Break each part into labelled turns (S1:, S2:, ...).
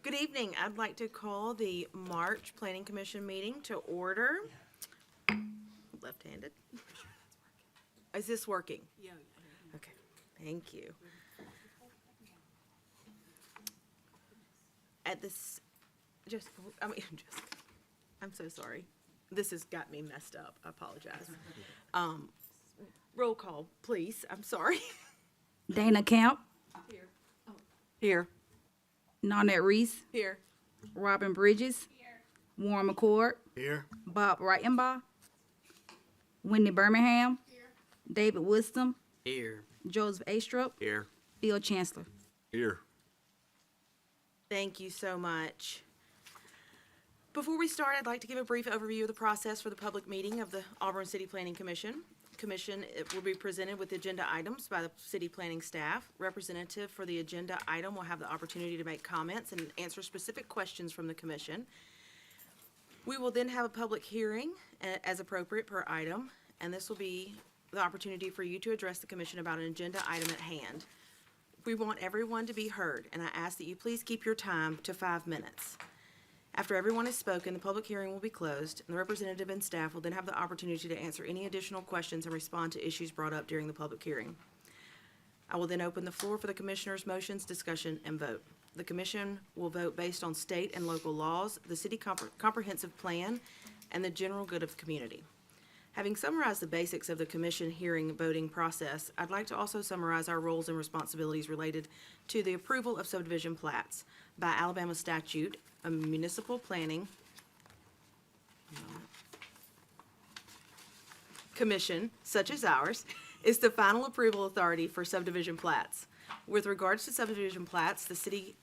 S1: Good evening. I'd like to call the March Planning Commission meeting to order. Left-handed. Is this working?
S2: Yeah.
S1: Okay, thank you. At this, I'm so sorry. This has got me messed up. I apologize. Roll call, please. I'm sorry.
S3: Dana Camp,
S2: Here.
S3: Nanette Reese,
S1: Here.
S3: Robin Bridges, Warren McCord,
S4: Here.
S3: Bob Reichenbach, Wendy Birmingham, David Wisdom,
S4: Here.
S3: Joseph Astrup,
S4: Here.
S3: Bill Chancellor.
S4: Here.
S1: Thank you so much. Before we start, I'd like to give a brief overview of the process for the public meeting of the Auburn City Planning Commission. It will be presented with agenda items by the city planning staff. Representative for the agenda item will have the opportunity to make comments and answer specific questions from the commission. We will then have a public hearing as appropriate per item, and this will be the opportunity for you to address the commission about an agenda item at hand. We want everyone to be heard, and I ask that you please keep your time to 5 minutes. After everyone has spoken, the public hearing will be closed, and the representative and staff will then have the opportunity to answer any additional questions and respond to issues brought up during the public hearing. I will then open the floor for the commissioners' motions, discussion, and vote. The commission will vote based on state and local laws, the city comprehensive plan, and the general good of the community. Having summarized the basics of the commission hearing voting process, I'd like to also summarize our roles and responsibilities related to the approval of subdivision plats. By Alabama statute, a municipal planning commission, such as ours, is the final approval authority for subdivision plats. With regards to subdivision plats, the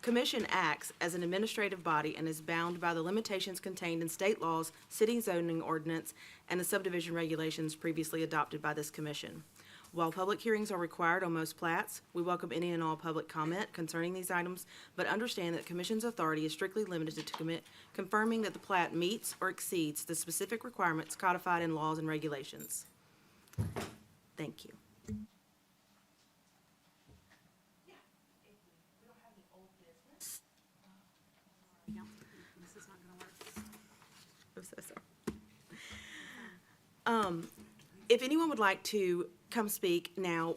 S1: commission acts as an administrative body and is bound by the limitations contained in state laws, city zoning ordinance, and the subdivision regulations previously adopted by this commission. While public hearings are required on most plats, we welcome any and all public comment concerning these items, but understand that the commission's authority is strictly limited to confirming that the plat meets or exceeds the specific requirements codified in laws and regulations. Thank you.
S2: This is not gonna work.
S1: I'm so sorry. If anyone would like to come speak now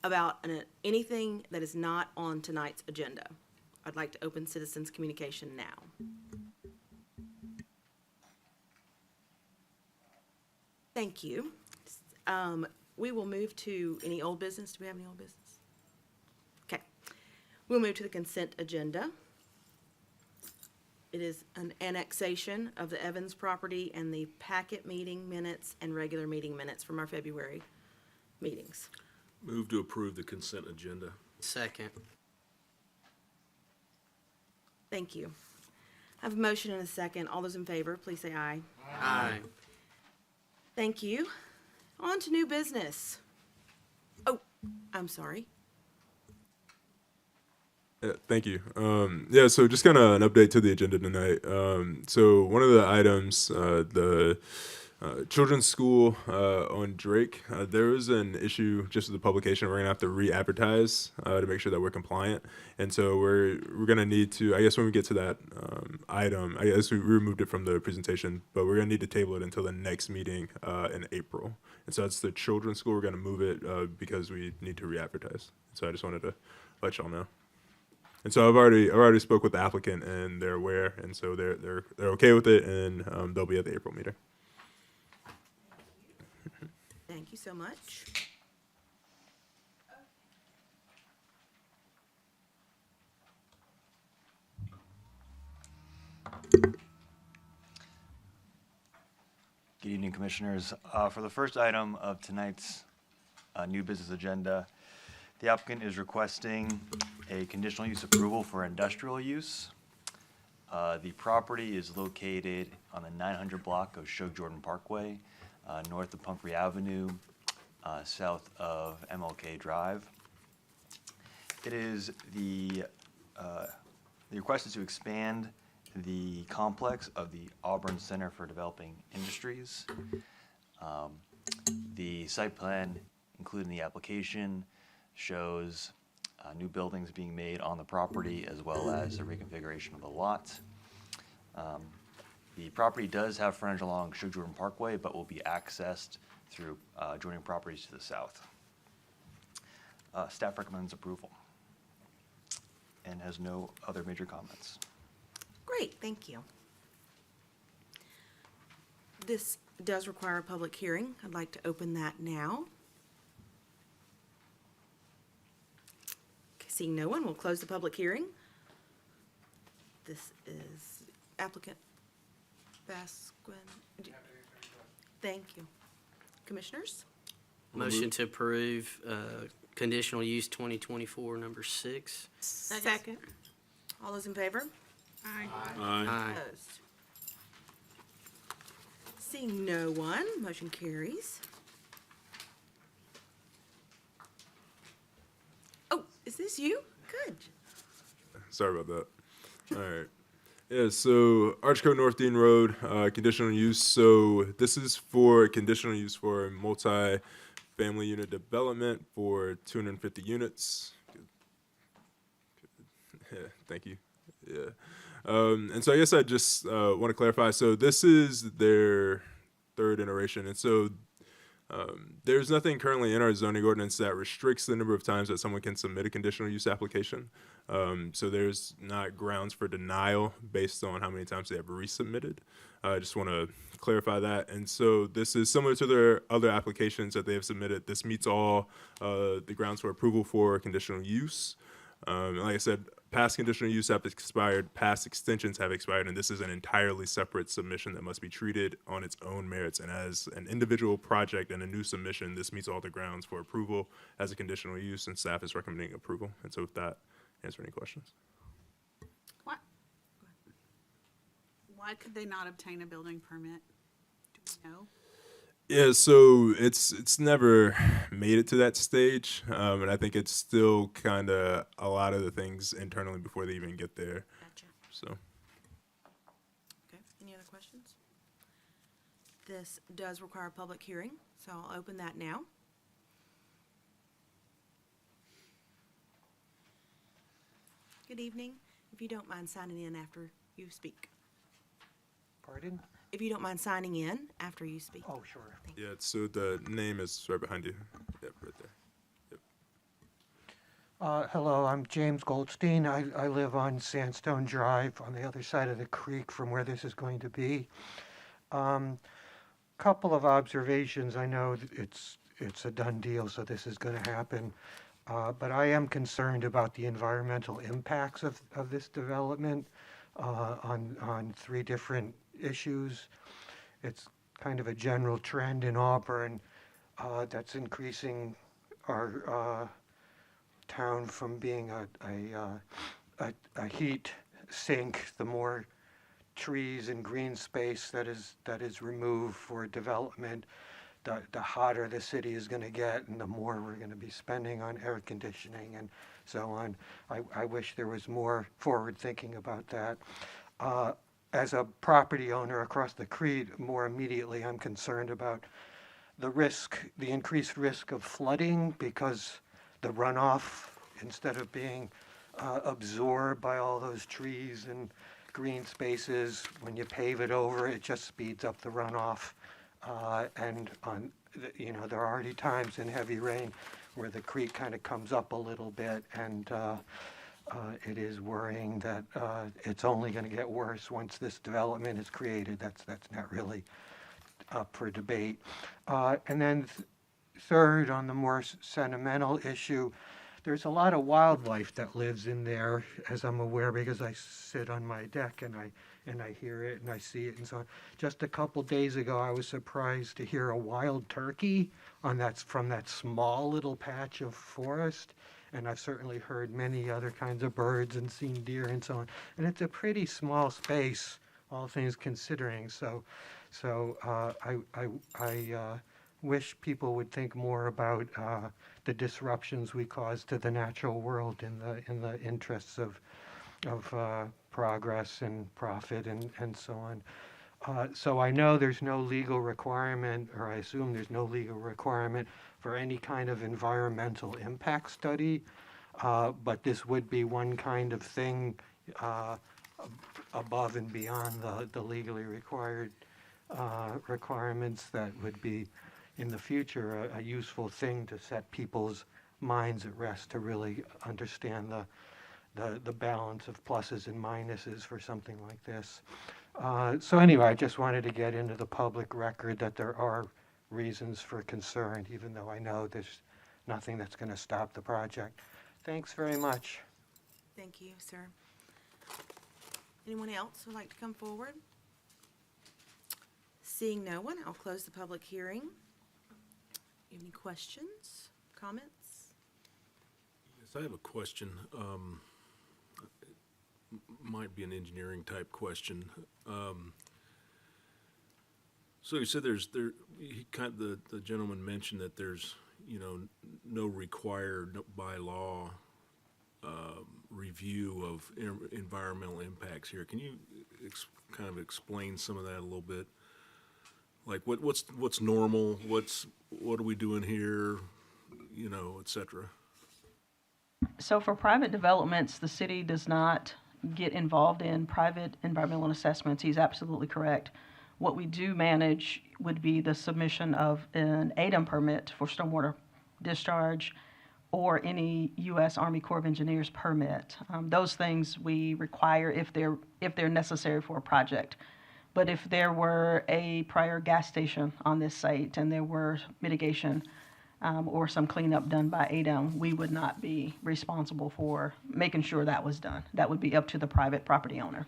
S1: about anything that is not on tonight's agenda, I'd like to open citizens' communication now. Thank you. We will move to any old business. Do we have any old business? Okay. We'll move to the consent agenda. It is an annexation of the Evans property and the packet meeting minutes and regular meeting minutes from our February meetings.
S4: Move to approve the consent agenda.
S5: Second.
S1: Thank you. I have a motion and a second. All those in favor, please say aye.
S5: Aye.
S1: Thank you. On to new business. Oh, I'm sorry.
S6: Yeah, thank you. So just kind of an update to the agenda tonight. So one of the items, the children's school on Drake, there was an issue just with the publication. We're gonna have to re-advertise to make sure that we're compliant, and so we're gonna need to. I guess when we get to that item, I guess we removed it from the presentation, but we're gonna need to table it until the next meeting in April. And so it's the children's school. We're gonna move it because we need to re-advertise. So I just wanted to let y'all know. And so I've already spoke with the applicant, and they're aware, and so they're okay with it, and they'll be at the April meeting.
S1: Thank you so much.
S7: Good evening, Commissioners. For the first item of tonight's new business agenda, the applicant is requesting a conditional use approval for industrial use. The property is located on the 900 block of Shug Jordan Parkway, north of Pumphrey Avenue, south of MLK Drive. It is the request is to expand the complex of the Auburn Center for Developing Industries. The site plan included in the application shows new buildings being made on the property, as well as a reconfiguration of the lot. The property does have frontage along Sugar Jordan Parkway, but will be accessed through adjoining properties to the south. Staff recommends approval and has no other major comments.
S1: Great, thank you. This does require a public hearing. I'd like to open that now. Okay, seeing no one, we'll close the public hearing. This is applicant Vasquez. Thank you. Commissioners?
S5: Motion to approve, conditional use 2024, number 6.
S1: Second. All those in favor?
S4: Aye.
S1: Opposed? Seeing no one, motion carries. Oh, is this you? Good.
S6: Sorry about that. All right. Yeah, so Archco North Dean Road, conditional use. So this is for conditional use for a multi-family unit development for 250 units. Yeah, thank you. Yeah. And so I guess I just want to clarify. So this is their third iteration. And so there's nothing currently in our zoning ordinance that restricts the number of times that someone can submit a conditional use application. So there's not grounds for denial based on how many times they have resubmitted. I just want to clarify that. And so this is similar to their other applications that they have submitted. This meets all the grounds for approval for conditional use. Like I said, past conditional use have expired, past extensions have expired, and this is an entirely separate submission that must be treated on its own merits. And as an individual project and a new submission, this meets all the grounds for approval as a conditional use, and staff is recommending approval. And so with that, answer any questions.
S2: Why could they not obtain a building permit? Do we know?
S6: Yeah, so it's never made it to that stage, and I think it's still kind of a lot of the things internally before they even get there.
S1: Gotcha.
S6: So.
S1: Okay, any other questions? This does require a public hearing, so I'll open that now. Good evening. If you don't mind signing in after you speak.
S8: Pardon?
S1: If you don't mind signing in after you speak.
S8: Oh, sure.
S6: Yeah, so the name is right behind you. Yep, right there.
S8: Hello, I'm James Goldstein. I live on Sandstone Drive on the other side of the creek from where this is going to be. Couple of observations. I know that it's a done deal, so this is going to happen. But I am concerned about the environmental impacts of this development on three different issues. It's kind of a general trend in Auburn that's increasing our town from being a heat sink. The more trees and green space that is removed for development, the hotter the city is going to get, and the more we're going to be spending on air conditioning and so on. I wish there was more forward thinking about that. As a property owner across the creek, more immediately, I'm concerned about the increased risk of flooding, because the runoff, instead of being absorbed by all those trees and green spaces, when you pave it over, it just speeds up the runoff. And there are already times in heavy rain where the creek kind of comes up a little bit, and it is worrying that it's only going to get worse once this development is created. That's not really up for debate. And then third, on the more sentimental issue, there's a lot of wildlife that lives in there, as I'm aware, because I sit on my deck and I hear it and I see it and so on. Just a couple days ago, I was surprised to hear a wild turkey from that small little patch of forest. And I've certainly heard many other kinds of birds and seen deer and so on. And it's a pretty small space, all things considering. So I wish people would think more about the disruptions we cause to the natural world in the interests of progress and profit and so on. So I know there's no legal requirement, or I assume there's no legal requirement for any kind of environmental impact study. But this would be one kind of thing above and beyond the legally required requirements that would be in the future a useful thing to set people's minds at rest, to really understand the balance of pluses and minuses for something like this. So anyway, I just wanted to get into the public record that there are reasons for concern, even though I know there's nothing that's going to stop the project. Thanks very much.
S1: Thank you, sir. Anyone else who'd like to come forward? Seeing no one, I'll close the public hearing. You have any questions, comments?
S4: Yes, I have a question. Might be an engineering type question. So you said the gentleman mentioned that there's, no required by law review of environmental impacts here. Can you kind of explain some of that a little bit? Like what's normal? What are we doing here? Et cetera.
S9: So for private developments, the city does not get involved in private environmental assessments. He's absolutely correct. What we do manage would be the submission of an ADEM permit for stormwater discharge or any U.S. Army Corps of Engineers permit. Those things we require if they're necessary for a project. But if there were a prior gas station on this site and there were mitigation or some cleanup done by ADEM, we would not be responsible for making sure that was done. That would be up to the private property owner.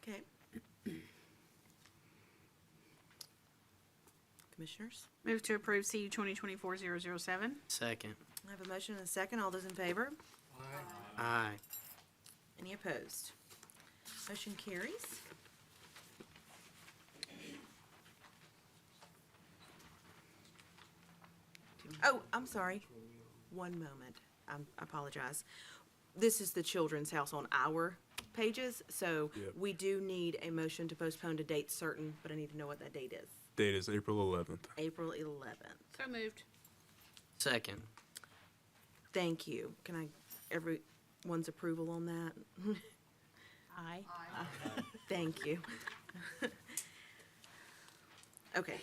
S1: Okay. Commissioners,
S2: Move to approve CU 2024-007.
S5: Second.
S1: I have a motion and a second. All those in favor?
S5: Aye.
S1: Any opposed? Motion carries. Oh, I'm sorry. One moment. I apologize. This is the Children's House on our pages, so
S4: Yep.
S1: we do need a motion to postpone to date certain, but I need to know what that date is.
S6: Date is April 11th.
S1: April 11th.
S2: So moved.
S5: Second.
S1: Thank you. Can I, everyone's approval on that?
S2: Aye.
S1: Thank you. Okay,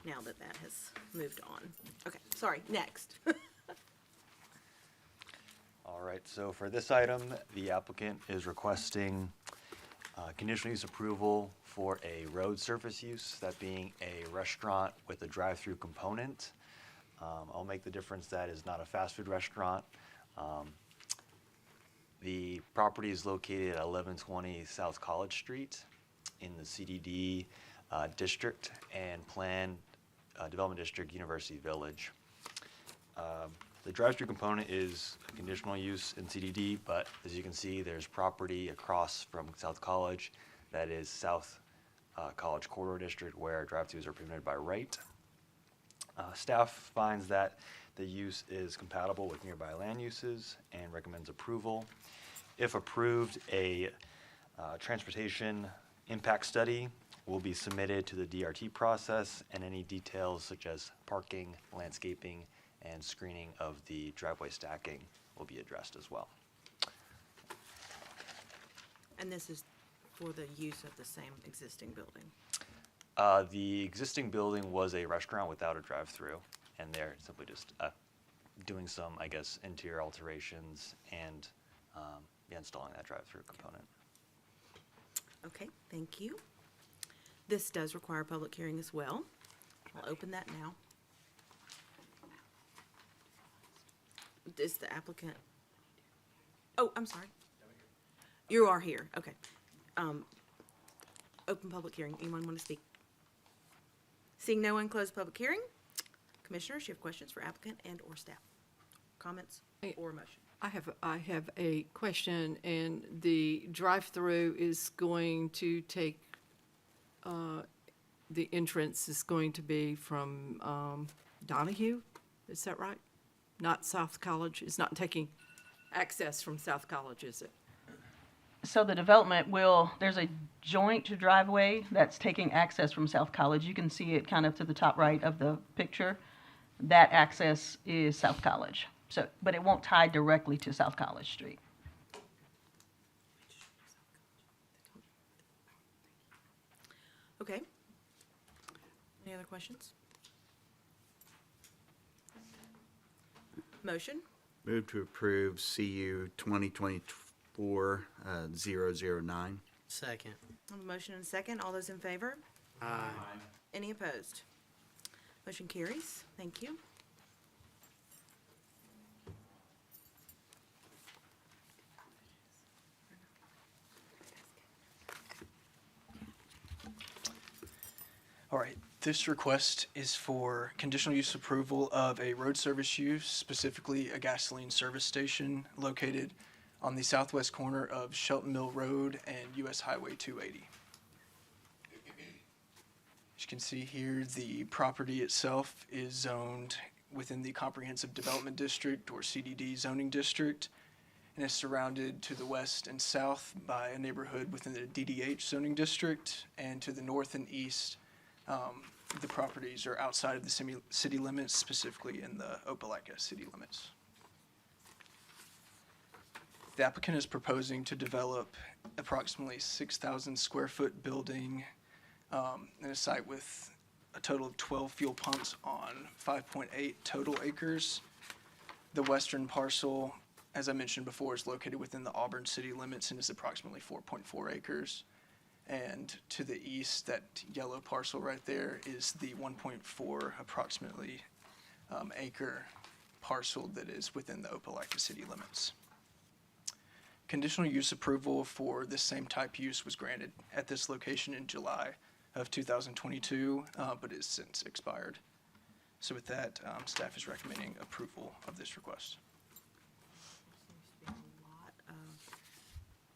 S1: now that that has moved on. Okay, sorry, next.
S7: All right, so for this item, the applicant is requesting conditional use approval for a road surface use, that being a restaurant with a drive-through component. I'll make the difference that is not a fast food restaurant. The property is located at 1120 South College Street in the CDD district and planned development district, University Village. The drive-through component is a conditional use in CDD, but as you can see, there's property across from South College that is South College Corridor District where drive-throughs are permitted by right. Staff finds that the use is compatible with nearby land uses and recommends approval. If approved, a transportation impact study will be submitted to the DRT process, and any details such as parking, landscaping, and screening of the driveway stacking will be addressed as well.
S1: And this is for the use of the same existing building.
S7: The existing building was a restaurant without a drive-through, and they're simply just doing some, I guess, interior alterations and installing that drive-through component.
S1: Okay, thank you. This does require a public hearing as well. I'll open that now. Is the applicant? Oh, I'm sorry. You are here, okay. Open public hearing. Anyone want to speak? Seeing no one, close public hearing. Commissioners, you have questions for applicant and/or staff? Comments or motion?
S10: I have a question, and the drive-through is going to take, the entrance is going to be from Donahue, is that right? Not South College, it's not taking access from South College, is it?
S9: So the development there's a joint driveway that's taking access from South College. You can see it kind of to the top right of the picture. that access is South College. So, but it won't tie directly to South College Street.
S1: Okay. Any other questions? Motion?
S11: Move to approve CU 2024-009.
S5: Second.
S1: I have a motion and a second. All those in favor?
S5: Aye.
S1: Any opposed? Motion carries. Thank you.
S12: All right, this request is for conditional use approval of a road service use, specifically a gasoline service station located on the southwest corner of Shelton Mill Road and US Highway 280. As you can see here, the property itself is zoned within the Comprehensive Development District, or CDD zoning district, and is surrounded to the west and south by a neighborhood within the DDH zoning district, and to the north and east, the properties are outside of the city limits, specifically in the Opelika city limits. The applicant is proposing to develop approximately 6,000 square foot building in a site with a total of 12 fuel pumps on 5.8 total acres. The western parcel, as I mentioned before, is located within the Auburn city limits and is approximately 4.4 acres. And to the east, that yellow parcel right there is the 1.4 approximately acre parcel that is within the Opelika city limits. Conditional use approval for this same type use was granted at this location in July of 2022, but is since expired. So with that, staff is recommending approval of this request.
S1: Seems to be a lot of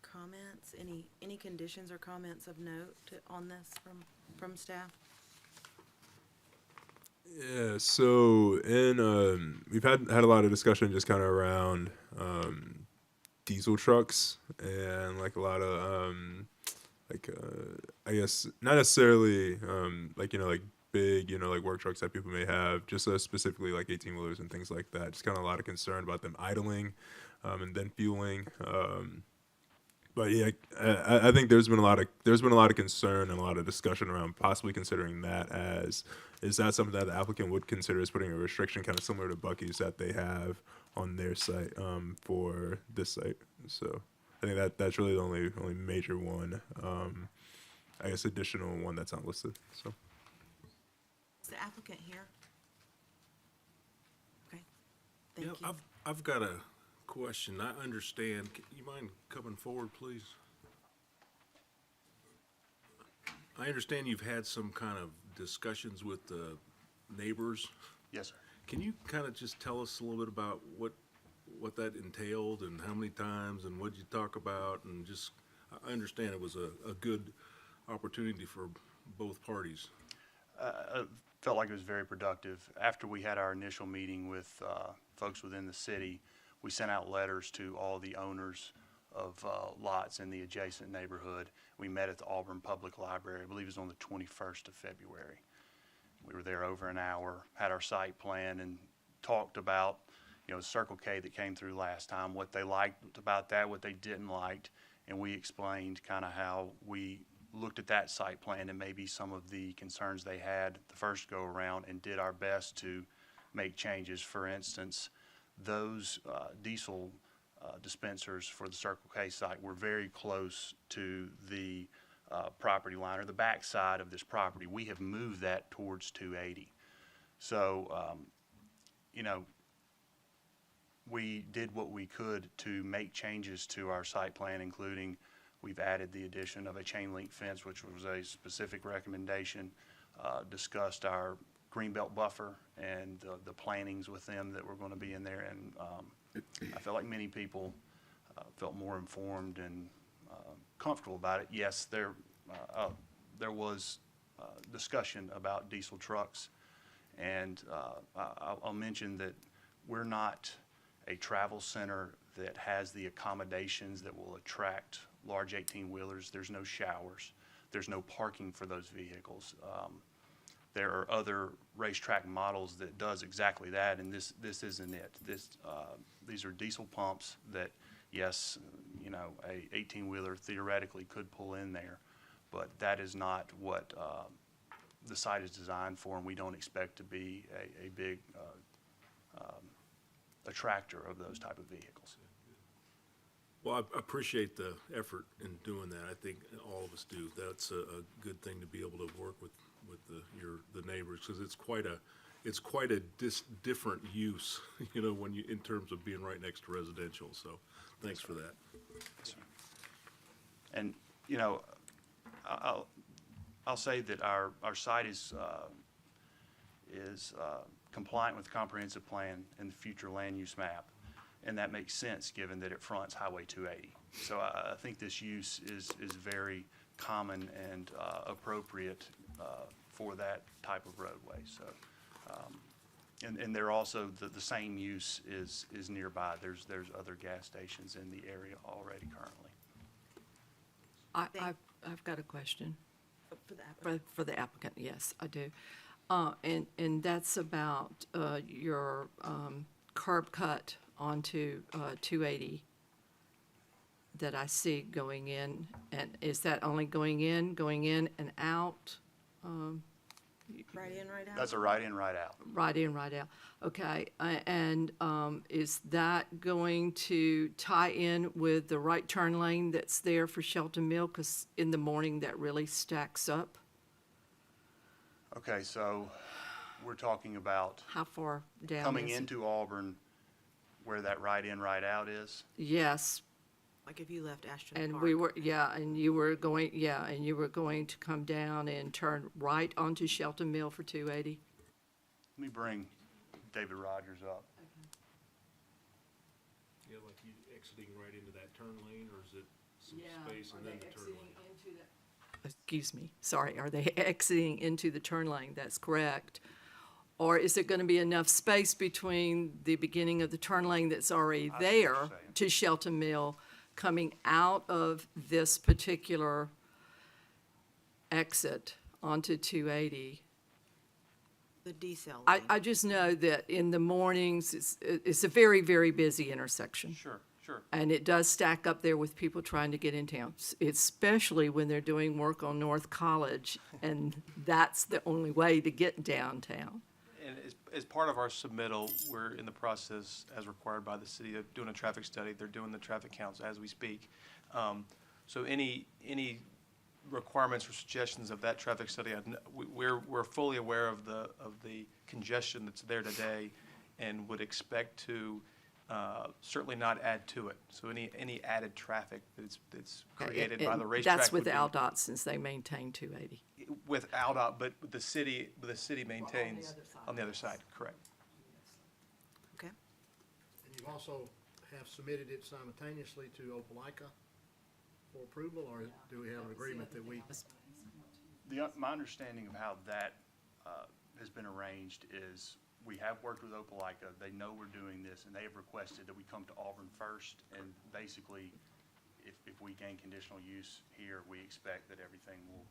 S1: comments. Any conditions or comments of note on this from staff?
S6: Yeah, so we've had a lot of discussion just kind of around diesel trucks and like a lot of I guess not necessarily like big like work trucks that people may have, just specifically like 18-wheelers and things like that. Just kind of a lot of concern about them idling and then fueling. But yeah, I think there's been a lot of concern and a lot of discussion around possibly considering that as, is that something that the applicant would consider as putting a restriction kind of similar to Buc-ee's that they have on their site for this site. So I think that's really the only major one, I guess additional one that's not listed. So
S1: Is the applicant here? Okay, thank
S4: Yeah,
S1: you.
S4: I've got a question. I understand. You mind coming forward, please? I understand you've had some kind of discussions with the neighbors.
S7: Yes, sir.
S4: Can you kind of just tell us a little bit about what that entailed and how many times and what you talk about, and just, I understand it was a good opportunity for both parties.
S7: I felt like it was very productive. After we had our initial meeting with folks within the city, we sent out letters to all the owners of lots in the adjacent neighborhood. We met at the Auburn Public Library, I believe it was on the 21st of February. We were there over an hour, had our site plan, and talked about, Circle K that came through last time, what they liked about that, what they didn't like, and we explained kind of how we looked at that site plan and maybe some of the concerns they had the first go around, and did our best to make changes. For instance, those diesel dispensers for the Circle K site were very close to the property line, or the back side of this property. We have moved that towards 280. So, we did what we could to make changes to our site plan, including we've added the addition of a chain link fence, which was a specific recommendation, discussed our greenbelt buffer and the plantings with them that were going to be in there. And I felt like many people felt more informed and comfortable about it. Yes, there was discussion about diesel trucks, and I'll mention that we're not a travel center that has the accommodations that will attract large 18-wheelers. There's no showers. There's no parking for those vehicles.
S13: there are other racetrack models that does exactly that, and this isn't it. These are diesel pumps that, yes, you know, a 18-wheeler theoretically could pull in there, but that is not what the site is designed for, and we don't expect to be a big attractor of those type of vehicles.
S4: Well, I appreciate the effort in doing that. I think all of us do. That's a good thing to be able to work with the neighbors, because it's quite a different use, you know, when you, in terms of being right next to residential. So thanks for that.
S13: And, you know, I'll say that our site is compliant with the comprehensive plan and the future land use map. And that makes sense, given that it fronts Highway 280. So I think this use is very common and appropriate for that type of roadway. So, and they're also, the same use is nearby. There's other gas stations in the area already currently.
S10: I've got a question.
S1: For the applicant.
S10: For the applicant, yes, I do. And that's about your curb cut onto 280 that I see going in. And is that only going in and out?
S1: Right in, right out?
S13: That's a right in, right out.
S10: Right in, right out. Okay, and is that going to tie in with the right turn lane that's there for Shelton Mill? Because in the morning, that really stacks up.
S13: Okay, so we're talking about
S10: How far down
S13: coming
S10: is it?
S13: into Auburn where that right in, right out is.
S10: Yes,
S1: Like if you left Ashton
S10: and
S1: Park.
S10: we were, and you were going to come down and turn right onto Shelton Mill for 280?
S13: Let me bring David Rogers up.
S4: Yeah, like you exiting right into that turn lane, or is it some space and then the turn lane?
S10: Excuse me, sorry, are they exiting into the turn lane? That's correct. Or is there going to be enough space between the beginning of the turn lane that's already
S13: I see what you're
S10: there
S13: saying.
S10: to Shelton Mill coming out of this particular exit onto 280?
S1: The decel
S10: I
S1: lane.
S10: just know that in the mornings, it's a very, very busy intersection.
S13: Sure, sure.
S10: And it does stack up there with people trying to get in town, especially when they're doing work on North College, and that's the only way to get downtown.
S14: And as part of our submittal, we're in the process, as required by the city, of doing a traffic study. They're doing the traffic counts as we speak. So any requirements or suggestions of that traffic study, we're fully aware of the congestion that's there today, and would expect to certainly not add to it. So any added traffic that's created by the racetrack
S10: That's
S14: would be
S10: without since they maintain 280.
S14: without, but the city maintains on the other side, correct.
S1: Okay.
S15: And you also have submitted it simultaneously to Opelika for approval, or do we have an agreement that we?
S13: My understanding of how that has been arranged is we have worked with Opelika. They know we're doing this, and they have requested that we come to Auburn first. And basically, if we gain conditional use here, we expect that everything will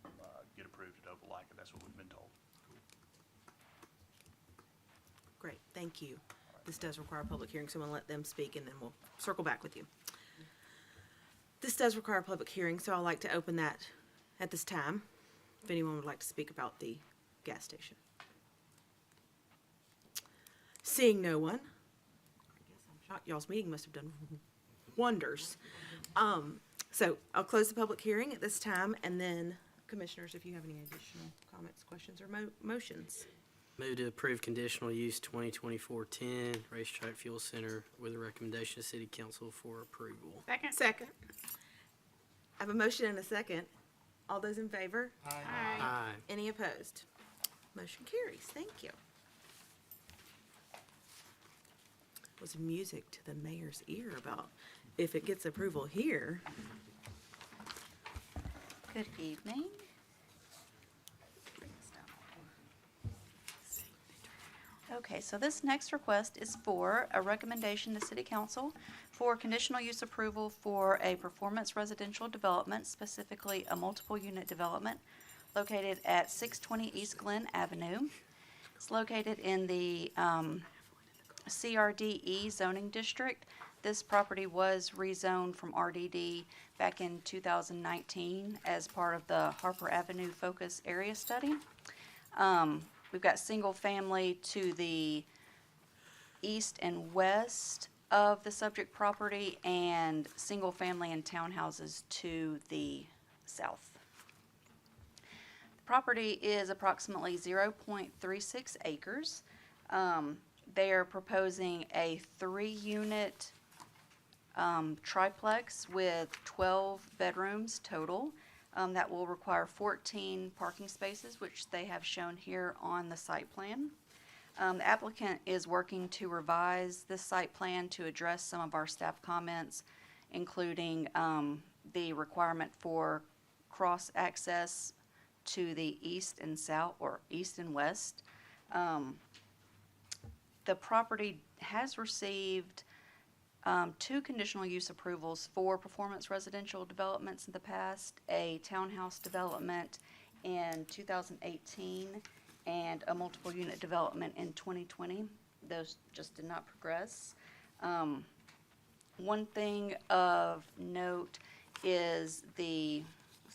S13: get approved at Opelika. That's what we've been told.
S1: Great, thank you. This does require a public hearing, so I'm gonna let them speak and then we'll circle back with you. This does require a public hearing, so I'd like to open that at this time, if anyone would like to speak about the gas station. Seeing no one, I guess I'm shocked, y'all's meeting must have done wonders. So I'll close the public hearing at this time, and then, commissioners, if you have any additional comments, questions, or motions.
S5: Move to approve conditional use 2024-10 Racetrack Fuel Center with a recommendation to City Council for approval.
S1: Second. I have a motion and a second. All those in favor?
S5: Aye.
S1: Any opposed? Motion carries. Thank you. Was music to the mayor's ear about if it gets approval here.
S16: Good evening. Okay, so this next request is for a recommendation to City Council for conditional use approval for a performance residential development, specifically a multiple unit development located at 620 East Glen Avenue. It's located in the CRDE zoning district. This property was rezoned from RDD back in 2019 as part of the Harper Avenue Focus Area Study. We've got single family to the east and west of the subject property and single family and townhouses to the south. The property is approximately 0.36 acres. They are proposing a 3-unit triplex with 12 bedrooms total. That will require 14 parking spaces, which they have shown here on the site plan. The applicant is working to revise this site plan to address some of our staff comments, including the requirement for cross access to the east and south, or east and west. The property has received 2 conditional use approvals for performance residential developments in the past, a townhouse development in 2018 and a multiple unit development in 2020. Those just did not progress. One thing of note is let's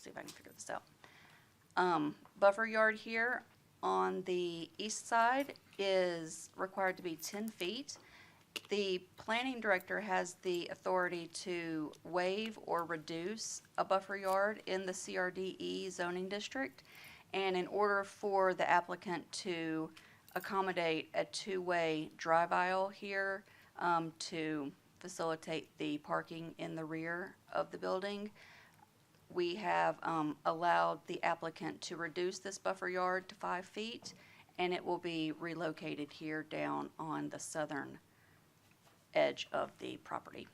S16: see if I can figure this out. Buffer yard here on the east side is required to be 10 feet. The planning director has the authority to waive or reduce a buffer yard in the CRDE zoning district. And in order for the applicant to accommodate a 2-way drive aisle here to facilitate the parking in the rear of the building, we have allowed the applicant to reduce this buffer yard to 5 feet, and it will be relocated here down on the southern edge of the property.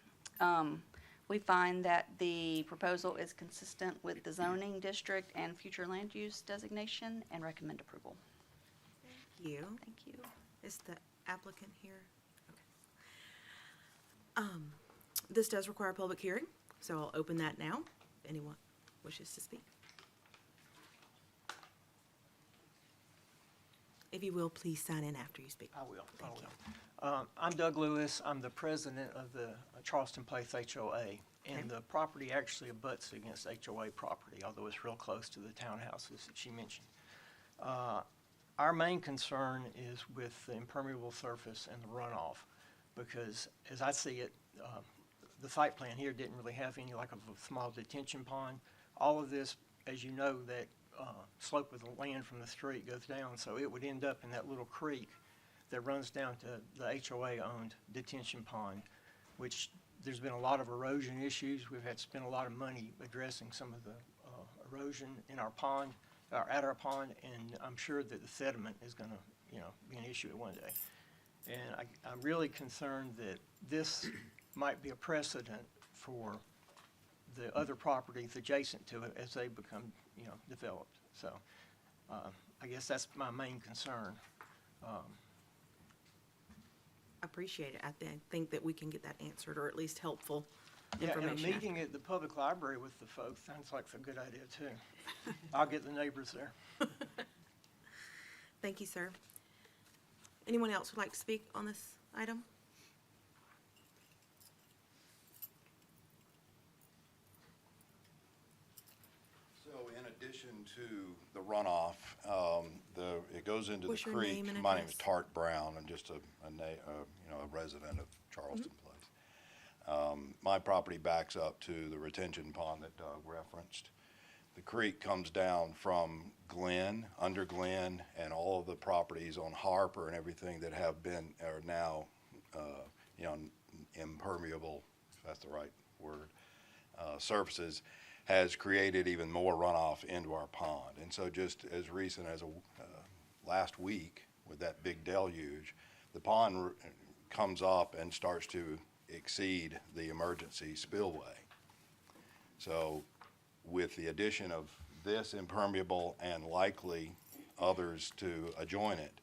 S16: We find that the proposal is consistent with the zoning district and future land use designation and recommend approval.
S1: Thank you.
S16: Thank you.
S1: Is the applicant here? Okay. This does require a public hearing, so I'll open that now. If anyone wishes to speak. If you will, please sign in after you speak.
S17: I will.
S1: Thank you.
S17: I'm Doug Lewis. I'm the president of the Charleston Place HOA. And the property actually abuts against HOA property, although it's real close to the townhouses that she mentioned. Our main concern is with the impermeable surface and the runoff, because as I see it, the site plan here didn't really have any like of a small detention pond. All of this, as you know, that slope of the land from the street goes down, so it would end up in that little creek that runs down to the HOA-owned detention pond, which there's been a lot of erosion issues. We've had to spend a lot of money addressing some of the erosion in our pond, or at our pond, and I'm sure that the sediment is going to, be an issue at one day. And I'm really concerned that this might be a precedent for the other properties adjacent to it as they become, developed. So I guess that's my main concern.
S1: Appreciate it. I think that we can get that answered, or at least helpful
S17: Yeah, and a
S1: information.
S17: meeting at the public library with the folks sounds like a good idea too. I'll get the neighbors there.
S1: Thank you, sir. Anyone else would like to speak on this item?
S18: So in addition to the runoff, it goes into the
S1: What's your
S18: creek.
S1: name and
S18: My name is
S1: address?
S18: Tart Brown. I'm just a resident of Charleston Place. My property backs up to the retention pond that Doug referenced. The creek comes down from Glen, under Glen, and all of the properties on Harper and everything that are now, impermeable, if that's the right word, surfaces, has created even more runoff into our pond. And so just as recent as last week with that big deluge, the pond comes up and starts to exceed the emergency spillway. So with the addition of this impermeable and likely others to adjoin it,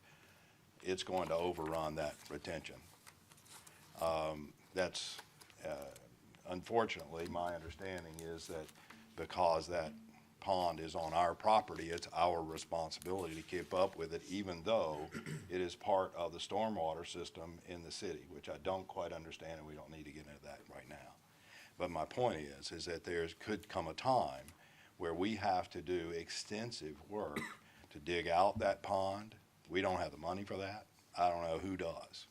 S18: it's going to overrun that retention. That's unfortunately, my understanding is that because that pond is on our property, it's our responsibility to keep up with it, even though it is part of the stormwater system in the city, which I don't quite understand, and we don't need to get into that right now. But my point is that there could come a time where we have to do extensive work to dig out that pond. We don't have the money for that. I don't know who does.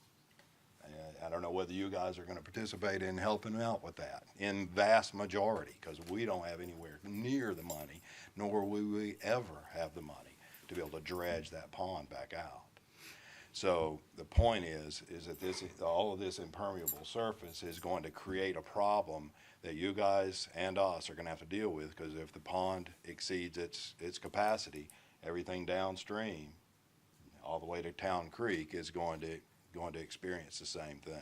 S18: And I don't know whether you guys are going to participate in helping out with that in vast majority, because we don't have anywhere near the money, nor will we ever have the money to be able to dredge that pond back out. So the point is that all of this impermeable surface is going to create a problem that you guys and us are going to have to deal with, because if the pond exceeds its capacity, everything downstream, all the way to Town Creek, is going to experience the same thing.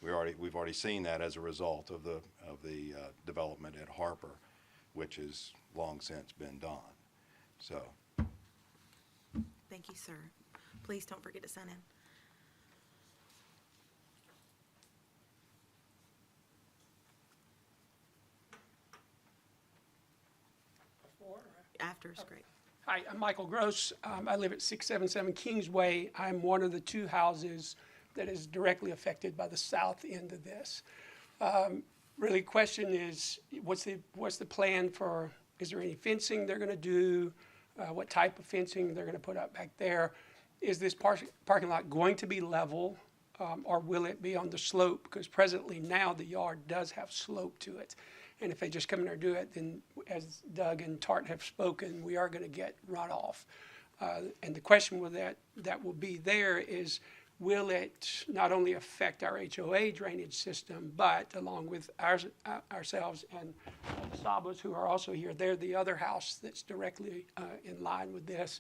S18: We've already seen that as a result of the development at Harper, which has long since been done. So.
S1: Thank you, sir. Please don't forget to sign in. After is great.
S19: Hi, I'm Michael Gross. I live at 677 Kingsway. I'm one of the two houses that is directly affected by the south end of this. Really, question is, what's the plan for, is there any fencing they're gonna do? What type of fencing they're gonna put up back there? Is this parking lot going to be level, or will it be on the slope? Because presently now the yard does have slope to it. And if they just come in there and do it, then as Doug and Tart have spoken, we are gonna get runoff. And the question with that will be there is, will it not only affect our HOA drainage system, but along with ourselves and the Sabas, who are also here, they're the other house that's directly in line with this.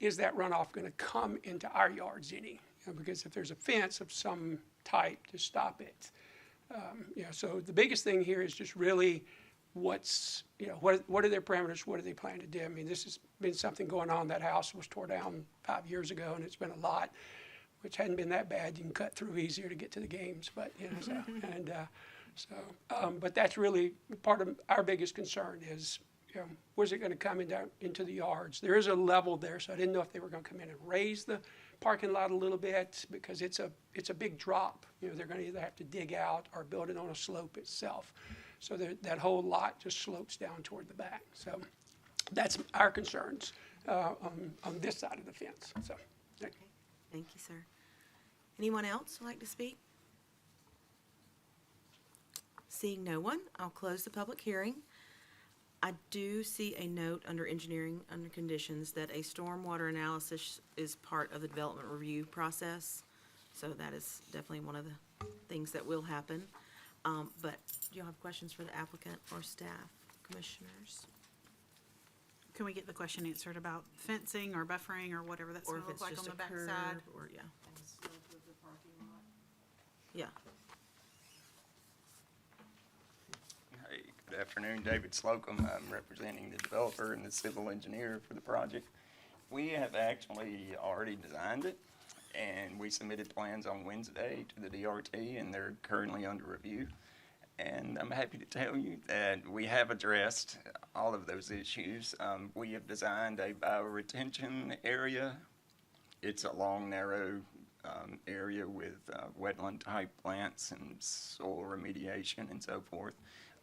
S19: Is that runoff going to come into our yards any? Because if there's a fence of some type to stop it. So the biggest thing here is just really what are their parameters? What do they plan to do? I mean, this has been something going on. That house was tore down 5 years ago, and it's been a lot, which hadn't been that bad. You can cut through easier to get to the games, but but that's really part of our biggest concern is, where's it going to come into the yards? There is a level there, so I didn't know if they were going to come in and raise the parking lot a little bit, because it's a big drop. They're going to either have to dig out or build it on a slope itself. So that whole lot just slopes down toward the back. So that's our concerns on this side of the fence. So.
S1: Okay. Thank you, sir. Anyone else would like to speak? Seeing no one, I'll close the public hearing. I do see a note under engineering under conditions that a stormwater analysis is part of the development review process. So that is definitely one of the things that will happen. But do you have questions for the applicant or staff, commissioners?
S2: Can we get the question answered about fencing or buffering or whatever that's
S1: Or
S2: gonna
S1: if
S2: look
S1: it's
S2: like on
S1: just
S2: the
S1: a curb,
S2: backside?
S1: or, yeah. Yeah.
S20: Hey, good afternoon, David Slocum. I'm representing the developer and the civil engineer for the project. We have actually already designed it, and we submitted plans on Wednesday to the DRT, and they're currently under review. And I'm happy to tell you that we have addressed all of those issues. We have designed a bioretention area. It's a long, narrow area with wetland-type plants and soil remediation and so forth.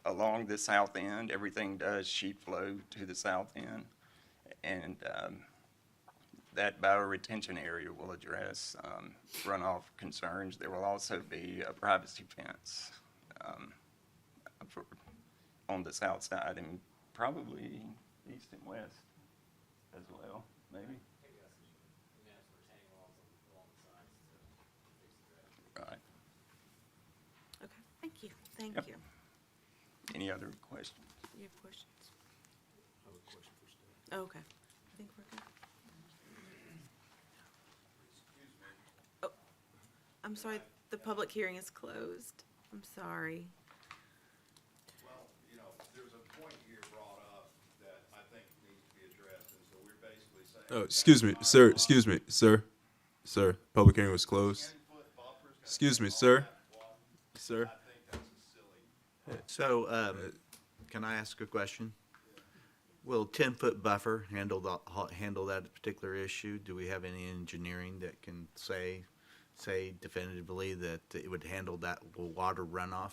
S20: Along the south end, everything does sheet flow to the south end. And that bioretention area will address runoff concerns. There will also be a privacy fence on the south side, and probably east and west as well, maybe. Right.
S1: Okay, thank you, thank
S20: Yep.
S1: you.
S20: Any other questions?
S1: You have questions? I have a question for staff. Okay, I think we're good. Oh, I'm sorry, the public hearing is closed. I'm sorry.
S18: Well, there's a point here brought up that I think needs to be addressed, and so we're basically saying.
S6: Oh, excuse me, sir. Public hearing was closed. Excuse me, sir. Sir.
S11: So, can I ask a question? Will 10-foot buffer handle that particular issue? Do we have any engineering that can say definitively that it would handle that water runoff?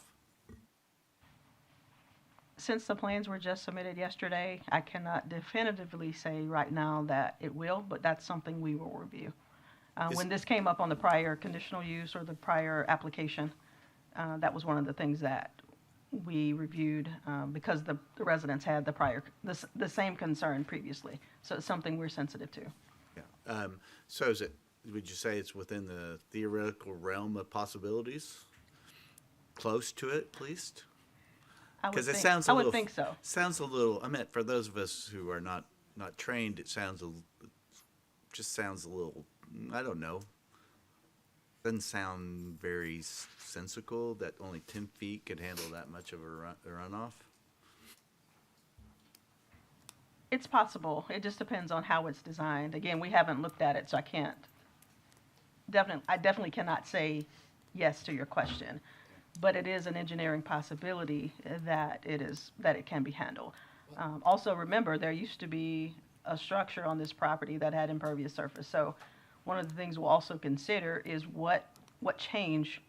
S9: Since the plans were just submitted yesterday, I cannot definitively say right now that it will, but that's something we will review. When this came up on the prior conditional use or the prior application, that was one of the things that we reviewed because the residents had the same concern previously. So it's something we're sensitive to.
S11: Yeah. So would you say it's within the theoretical realm of possibilities? Close to it, at least?
S9: I would think so.
S11: Sounds a little, I meant for those of us who are not trained, it just sounds a little, I don't know. Doesn't sound very sensical that only 10 feet could handle that much of a runoff.
S9: It's possible. It just depends on how it's designed. Again, we haven't looked at it, so I definitely cannot say yes to your question. But it is an engineering possibility that it can be handled. Also, remember, there used to be a structure on this property that had impervious surface. So one of the things we'll also consider is what change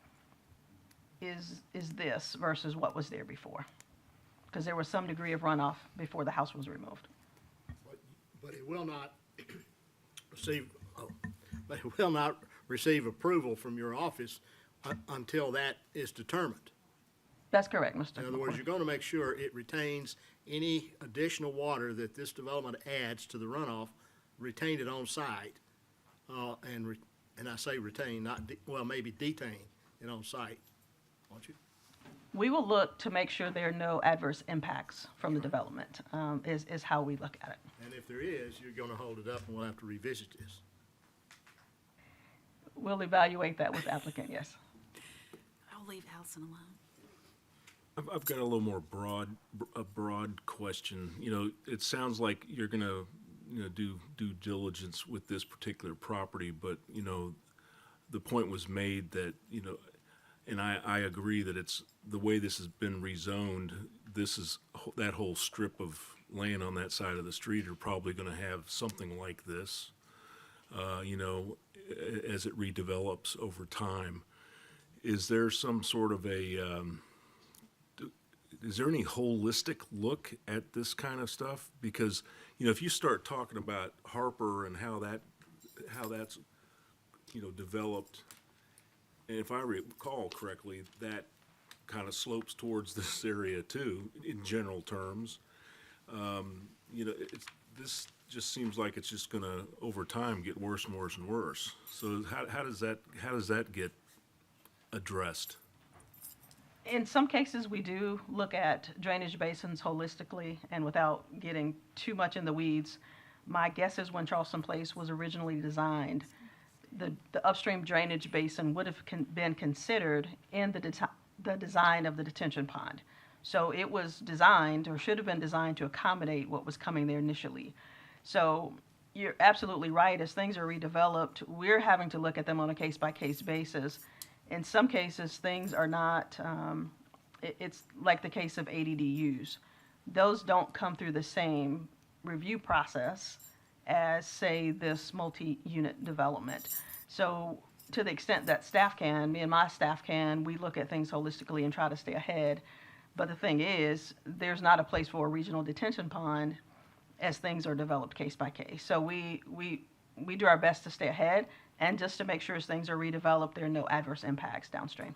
S9: is this versus what was there before. Because there was some degree of runoff before the house was removed.
S15: But it will not receive approval from your office until that is determined.
S9: That's correct, Mr.
S15: In other words, you're going to make sure it retains any additional water that this development adds to the runoff, retain it on site, and I say retain, maybe detain it on site, won't you?
S9: We will look to make sure there are no adverse impacts from the development, is how we look at it.
S15: And if there is, you're going to hold it up and we'll have to revisit this.
S9: We'll evaluate that with the applicant, yes.
S2: I'll leave Allison alone.
S4: I've got a little more broad question. You know, it sounds like you're gonna, do due diligence with this particular property, but, the point was made that, and I agree that it's, the way this has been rezoned, that whole strip of land on that side of the street are probably gonna have something like this, as it redevelops over time. Is there some sort of is there any holistic look at this kind of stuff? Because, if you start talking about Harper and how that's, developed, and if I recall correctly, that kind of slopes towards this area too, in general terms. This just seems like it's just gonna, over time, get worse and worse and worse. So how does that get addressed?
S9: In some cases, we do look at drainage basins holistically and without getting too much in the weeds. My guess is when Charleston Place was originally designed, the upstream drainage basin would have been considered in the design of the detention pond. So it was designed, or should have been designed, to accommodate what was coming there initially. So you're absolutely right. As things are redeveloped, we're having to look at them on a case-by-case basis. In some cases, things are not, it's like the case of ADDUs. Those don't come through the same review process as, say, this multi-unit development. So to the extent that me and my staff can, we look at things holistically and try to stay ahead. But the thing is, there's not a place for a regional detention pond as things are developed case by case. So we do our best to stay ahead, and just to make sure as things are redeveloped, there are no adverse impacts downstream.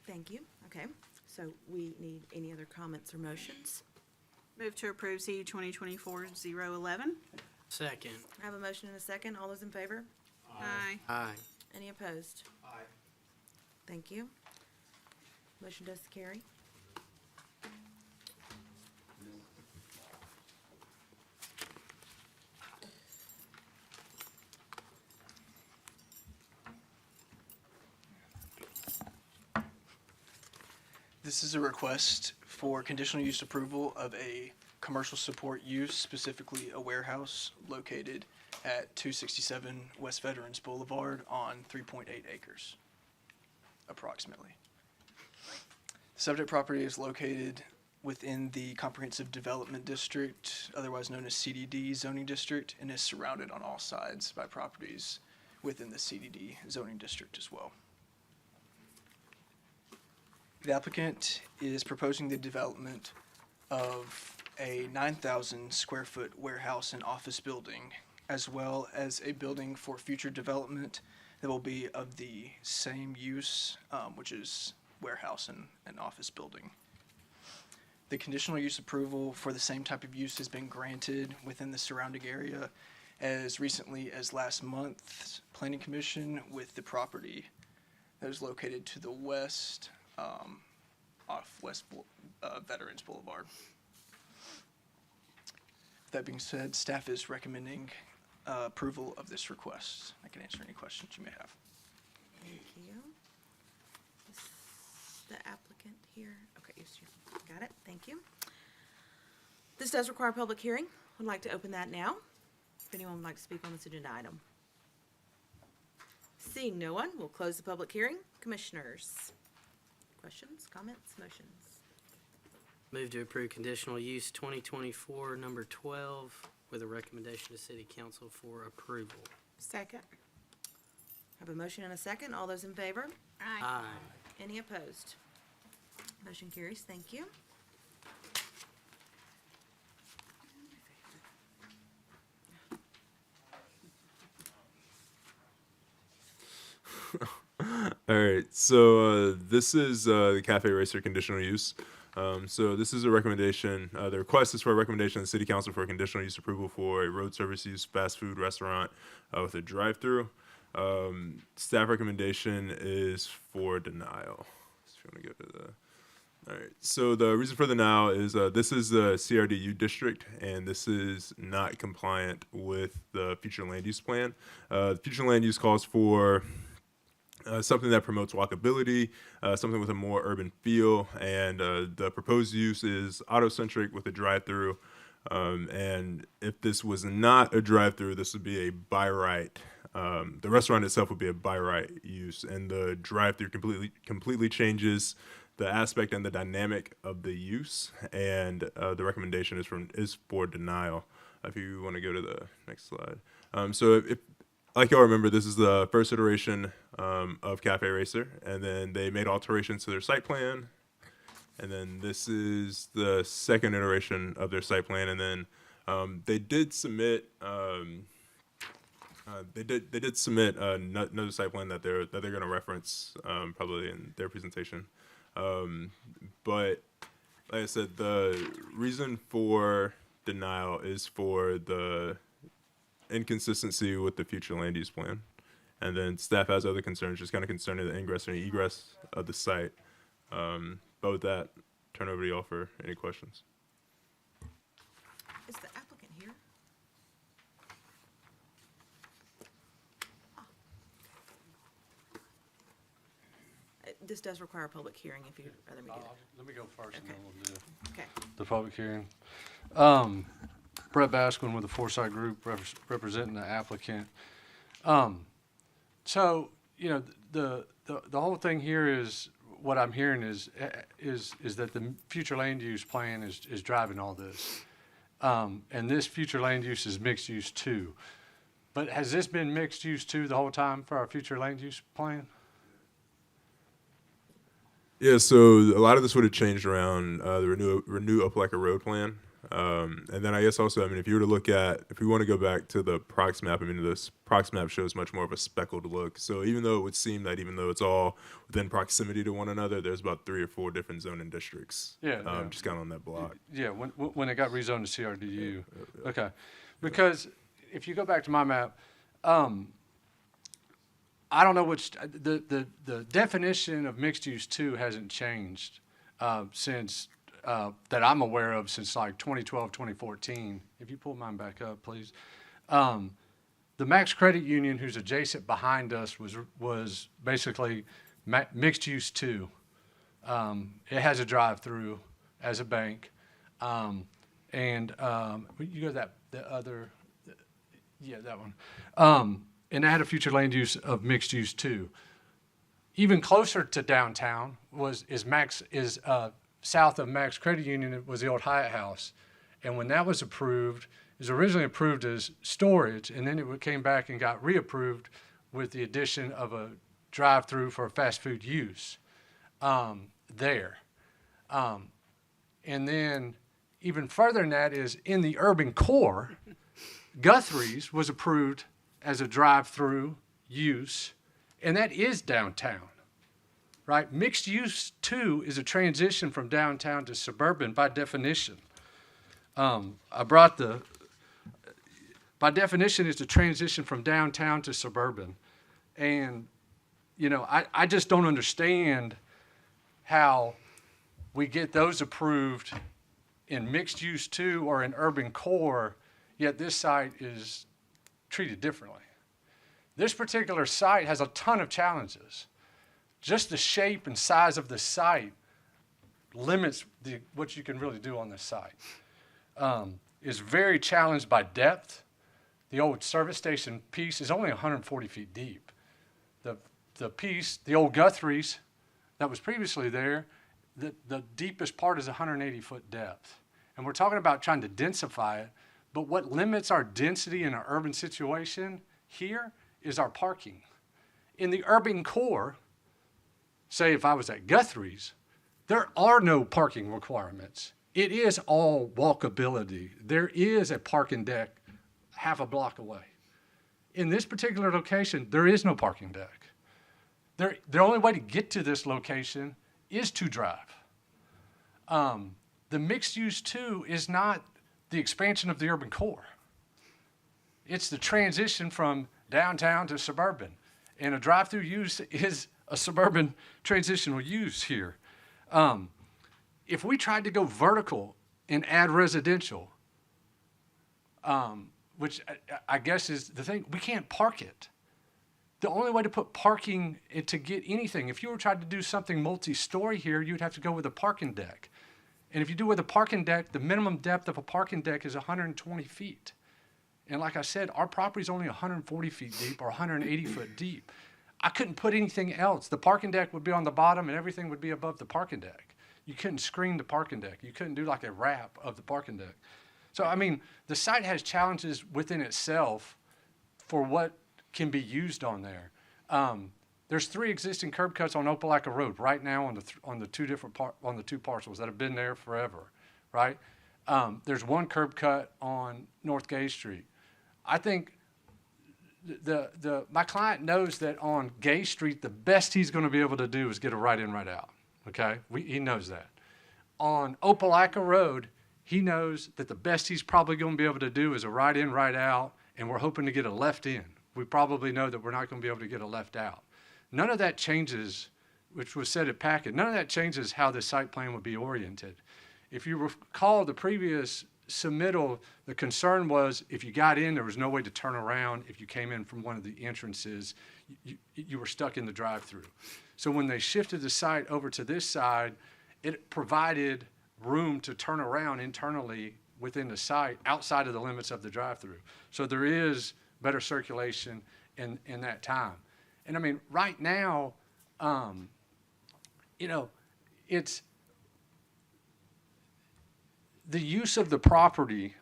S1: Thank you. Okay, so we need any other comments or motions?
S2: Move to approve CU 2024-011.
S5: Second.
S1: I have a motion and a second. All those in favor?
S2: Aye.
S5: Aye.
S1: Any opposed?
S15: Aye.
S1: Thank you. Motion does carry.
S12: This is a request for conditional use approval of a commercial support use, specifically a warehouse located at 267 West Veterans Boulevard on 3.8 acres, approximately. The subject property is located within the Comprehensive Development District, otherwise known as CDD zoning district, and is surrounded on all sides by properties within the CDD zoning district as well. The applicant is proposing the development of a 9,000 square foot warehouse and office building, as well as a building for future development that will be of the same use, which is warehouse and office building. The conditional use approval for the same type of use has been granted within the surrounding area as recently as last month's Planning Commission with the property that is located to the west off Veterans Boulevard. That being said, staff is recommending approval of this request. I can answer any questions you may have.
S1: Thank you. Is the applicant here? Okay, yes, you got it. Thank you. This does require a public hearing. I'd like to open that now. If anyone would like to speak on this agenda item. Seeing no one, we'll close the public hearing. Commissioners, questions, comments, motions?
S5: Move to approve conditional use 2024, number 12, with a recommendation to City Council for approval.
S1: Second. Have a motion and a second. All those in favor?
S5: Aye.
S1: Any opposed? Motion carries. Thank you.
S6: All right, so this is the Cafe Racer conditional use. So this is a recommendation, the request is for a recommendation of the City Council for a conditional use approval for a road service use fast food restaurant with a drive-through. Staff recommendation is for denial. So if you want to go to the, all right, so the reason for denial is this is the CRDU district, and this is not compliant with the future land use plan. The future land use calls for something that promotes walkability, something with a more urban feel, and the proposed use is auto-centric with a drive-through. And if this was not a drive-through, this would be a by right. The restaurant itself would be a by right use, and the drive-through completely changes the aspect and the dynamic of the use. And the recommendation is for denial. If you want to go to the next slide. So if like y'all remember, this is the first iteration of Cafe Racer, and then they made alterations to their site plan, and then this is the second iteration of their site plan, and then they did submit another site plan that they're going to reference probably in their presentation. But like I said, the reason for denial is for the inconsistency with the future land use plan. And then staff has other concerns, just kind of concerning the ingress and egress of the site. But with that, turn over to y'all for any questions.
S1: Is the applicant here? This does require a public hearing if you'd rather me do that.
S21: Let me go first and then we'll do
S1: Okay.
S21: the public hearing. Brett Basquin with the Foresight Group representing the applicant. So, you know, the whole thing here is, what I'm hearing is that the future land use plan is driving all this. And this future land use is mixed use too. But has this been mixed use too the whole time for our future land use plan?
S6: Yeah, so a lot of this would have changed around the renew Opelika Road plan. And then I guess also, I mean, if you were to look at, if we want to go back to the prox map, I mean, this prox map shows much more of a speckled look. So even though it would seem that even though it's all within proximity to one another, there's about 3 or 4 different zoning districts.
S21: Yeah.
S6: Just kind of on that block.
S21: Yeah, when it got rezoned to CRDU. Okay. Because if you go back to my map, I don't know which, the definition of mixed use two hasn't changed since, that I'm aware of, since like 2012, 2014. If you pull mine back up, please. The Max Credit Union, who's adjacent behind us, was basically mixed use two. It has a drive-through as a bank. You go to the other, yeah, that one. And add a future land use of mixed use too. Even closer to downtown is south of Max Credit Union was the old Hyatt House. And when that was approved, it was originally approved as storage, and then it came back and got reapproved with the addition of a drive-through for fast food use there. And then even further than that is in the urban core, Guthrie's was approved as a drive-through use, and that is downtown, right? Mixed use too is a transition from downtown to suburban by definition. By definition, it's a transition from downtown to suburban. And, you know, I just don't understand how we get those approved in mixed use two or in urban core, yet this site is treated differently. This particular site has a ton of challenges. Just the shape and size of the site limits what you can really do on this site. Is very challenged by depth. The old service station piece is only 140 feet deep. The piece, the old Guthrie's that was previously there, the deepest part is 180-foot depth. And we're talking about trying to densify it, but what limits our density in an urban situation here is our parking. In the urban core, say if I was at Guthrie's, there are no parking requirements. It is all walkability. There is a parking deck half a block away. In this particular location, there is no parking deck. The only way to get to this location is to drive. The mixed use two is not the expansion of the urban core. It's the transition from downtown to suburban. And a drive-through use is a suburban transitional use here. If we tried to go vertical and add residential, which I guess is the thing, we can't park it. The only way to put parking to get anything, if you were trying to do something multi-story here, you'd have to go with a parking deck. And if you do with a parking deck, the minimum depth of a parking deck is 120 feet. And like I said, our property is only 140 feet deep or 180 foot deep. I couldn't put anything else. The parking deck would be on the bottom and everything would be above the parking deck. You couldn't screen the parking deck. You couldn't do like a wrap of the parking deck. So, I mean, the site has challenges within itself for what can be used on there. There's 3 existing curb cuts on Opelika Road right now on the two parcels that have been there forever, right? There's 1 curb cut on North Gay Street. I think my client knows that on Gay Street, the best he's going to be able to do is get a right in, right out. Okay, he knows that. On Opelika Road, he knows that the best he's probably going to be able to do is a right in, right out, and we're hoping to get a left in. We probably know that we're not going to be able to get a left out. None of that changes, which was said at Packet, none of that changes how the site plan would be oriented. If you recall the previous submittal, the concern was if you got in, there was no way to turn around. If you came in from one of the entrances, you were stuck in the drive-through. So when they shifted the site over to this side, it provided room to turn around internally within the site outside of the limits of the drive-through. So there is better circulation in that time. And I mean, right now, you know, it's the use of the property.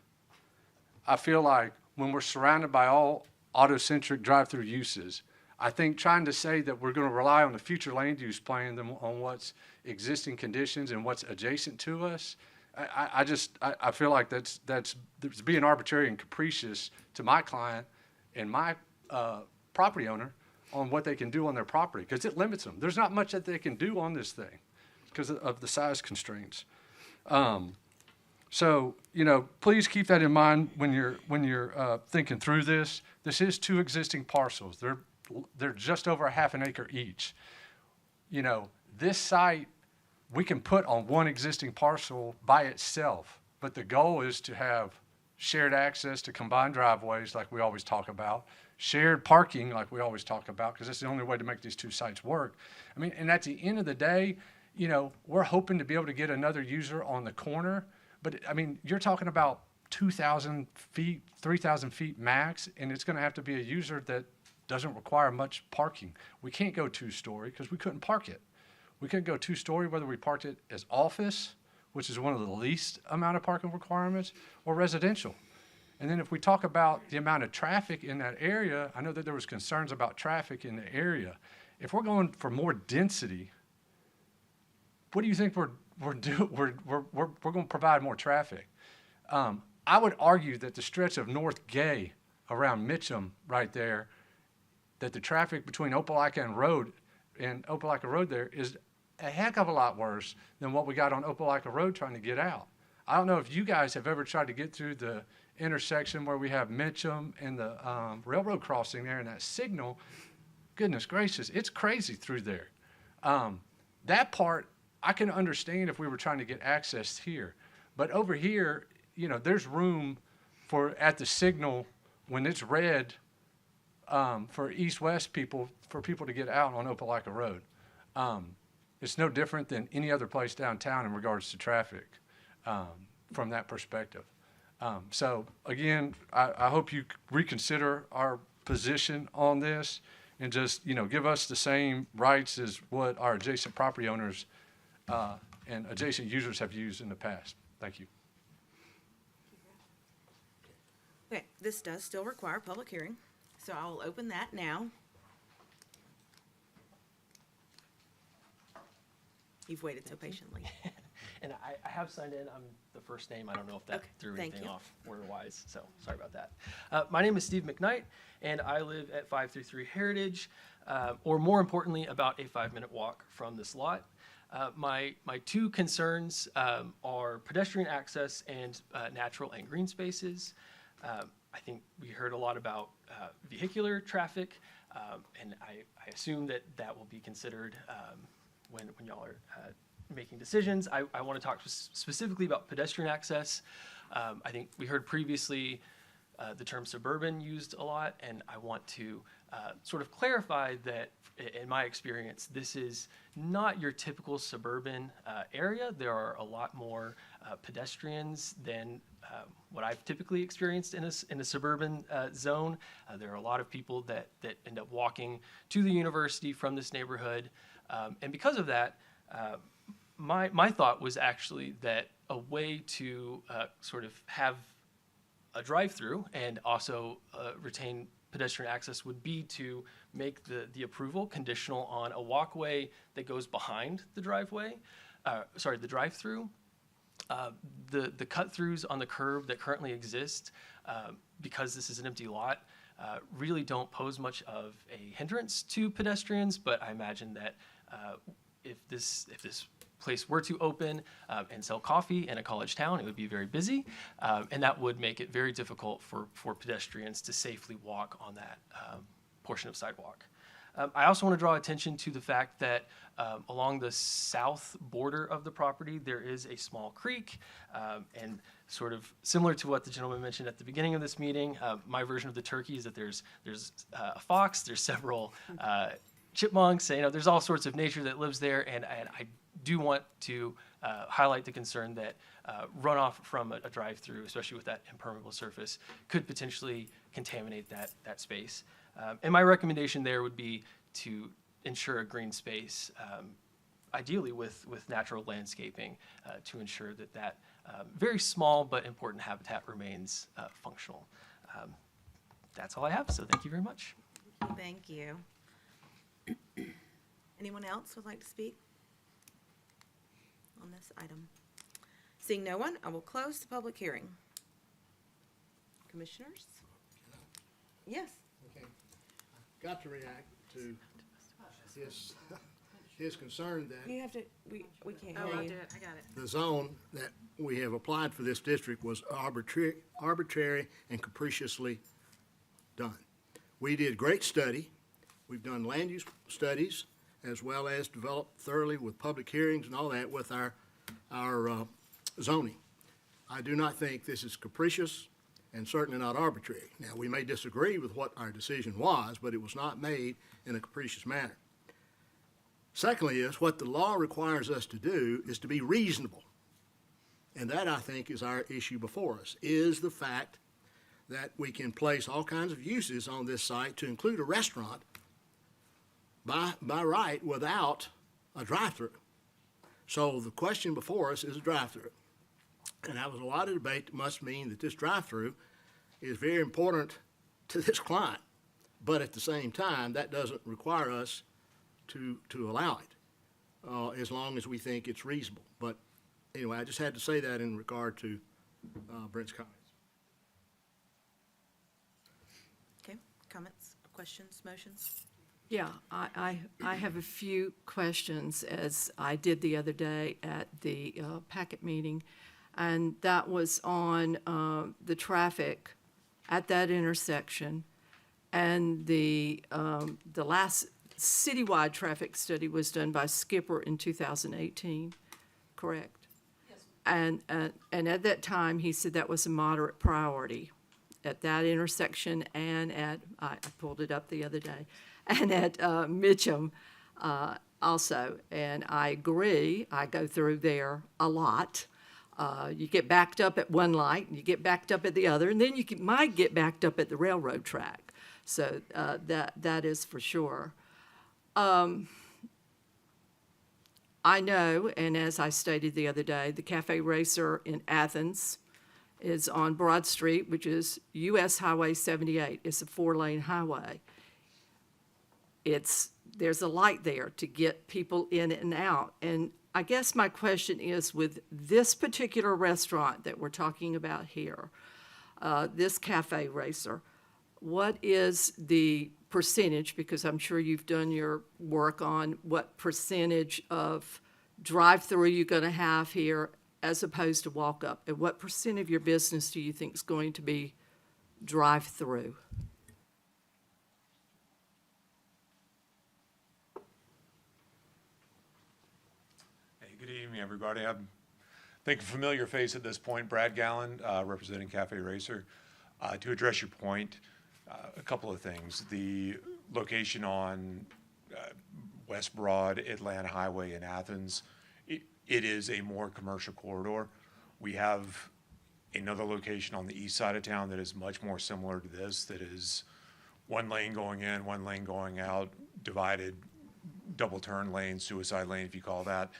S21: I feel like when we're surrounded by all auto-centric drive-through uses, I think trying to say that we're going to rely on the future land use plan on what's existing conditions and what's adjacent to us, I feel like that's being arbitrary and capricious to my client and my property owner on what they can do on their property, because it limits them. There's not much that they can do on this thing because of the size constraints. So, you know, please keep that in mind when you're thinking through this. This is 2 existing parcels. They're just over a half an acre each. You know, this site we can put on 1 existing parcel by itself, but the goal is to have shared access to combined driveways like we always talk about, shared parking like we always talk about, because that's the only way to make these 2 sites work. I mean, and at the end of the day, you know, we're hoping to be able to get another user on the corner, but I mean, you're talking about 2,000 feet, 3,000 feet max, and it's going to have to be a user that doesn't require much parking. We can't go 2-story because we couldn't park it. We could go two-story, whether we parked it as office, which is one of the least amount of parking requirements, or residential. And then if we talk about the amount of traffic in that area, I know that there was concerns about traffic in the area. If we're going for more density, what do you think we're going to provide more traffic? I would argue that the stretch of North Gay around Mitcham right there, that the traffic between Opelika Road there is a heck of a lot worse than what we got on Opelika Road trying to get out. I don't know if you guys have ever tried to get through the intersection where we have Mitcham and the railroad crossing there and that signal. Goodness gracious, it's crazy through there. That part, I can understand if we were trying to get access here. But over here, you know, there's room for, at the signal, when it's red, for east-west people, for people to get out on Opelika Road. It's no different than any other place downtown in regards to traffic, from that perspective. So again, I hope you reconsider our position on this and just, you know, give us the same rights as what our adjacent property owners and adjacent users have used in the past. Thank you.
S1: Okay, this does still require public hearing, so I'll open that now. You've waited so patiently.
S3: And I have signed in. I'm the first name. I don't know if that
S1: Okay,
S3: threw
S1: thank
S3: anything
S1: you.
S3: off order-wise, so sorry about that. My name is Steve McKnight, and I live at 533 Heritage, or more importantly, about a 5-minute walk from this lot. My two concerns are pedestrian access and natural and green spaces. I think we heard a lot about vehicular traffic, and I assume that that will be considered when y'all are making decisions. I want to talk specifically about pedestrian access. I think we heard previously the term suburban used a lot, and I want to sort of clarify that in my experience, this is not your typical suburban area. There are a lot more pedestrians than what I've typically experienced in a suburban zone. There are a lot of people that end up walking to the university from this neighborhood. And because of that, my thought was actually that a way to sort of have a drive-through and also retain pedestrian access would be to make the approval conditional on a walkway that goes behind the driveway, the drive-through. The cut-throughs on the curb that currently exist, because this is an empty lot, really don't pose much of a hindrance to pedestrians, but I imagine that if this place were to open and sell coffee in a college town, it would be very busy, and that would make it very difficult for pedestrians to safely walk on that portion of sidewalk. I also want to draw attention to the fact that along the south border of the property, there is a small creek, and sort of similar to what the gentleman mentioned at the beginning of this meeting, my version of the turkey is that there's a fox, there's several chipmunks, there's all sorts of nature that lives there, and I do want to highlight the concern that runoff from a drive-through, especially with that impermeable surface, could potentially contaminate that space. And my recommendation there would be to ensure a green space, ideally with natural landscaping, to ensure that very small but important habitat remains functional. That's all I have, so thank you very much.
S1: Thank you. Anyone else would like to speak on this item? Seeing no one, I will close the public hearing. Commissioners? Yes.
S15: Okay. Got to react to his concern that
S1: You have to, we can't
S2: Oh,
S1: hear
S2: I
S1: you.
S2: did, I got it.
S15: the zone that we have applied for this district was arbitrary and capriciously done. We did great study. We've done land use studies as well as developed thoroughly with public hearings and all that with our zoning. I do not think this is capricious and certainly not arbitrary. Now, we may disagree with what our decision was, but it was not made in a capricious manner. Secondly is, what the law requires us to do is to be reasonable. And that, I think, is our issue before us, is the fact that we can place all kinds of uses on this site to include a restaurant by right without a drive-through. So the question before us is a drive-through. And that was a lot of debate that must mean that this drive-through is very important to this client. But at the same time, that doesn't require us to allow it, as long as we think it's reasonable. But anyway, I just had to say that in regard to Brent's comments.
S1: Okay, comments, questions, motions?
S10: Yeah, I have a few questions, as I did the other day at the packet meeting, and that was on the traffic at that intersection. And the last citywide traffic study was done by Skipper in 2018, correct? Yes. And at that time, he said that was a moderate priority at that intersection and at, I pulled it up the other day, and at Mitcham also. And I agree, I go through there a lot. You get backed up at one light, and you get backed up at the other, and then you might get backed up at the railroad track. So that is for sure. I know, and as I stated the other day, the Cafe Racer in Athens is on Broad Street, which is US Highway 78. It's a 4-lane highway. There's a light there to get people in and out. And I guess my question is, with this particular restaurant that we're talking about here, this Cafe Racer, what is the percentage, because I'm sure you've done your work on what percentage of drive-through you're going to have here as opposed to walk-up? And what percent of your business do you think is going to be drive-through?
S8: Hey, good evening, everybody. I think a familiar face at this point, Brad Gallen, representing Cafe Racer. To address your point, a couple of things. The location on West Broad, Atlanta Highway in Athens, it is a more commercial corridor. We have another location on the east side of town that is much more similar to this, that is one lane going in, one lane going out, divided double turn lane, suicide lane, if you call that.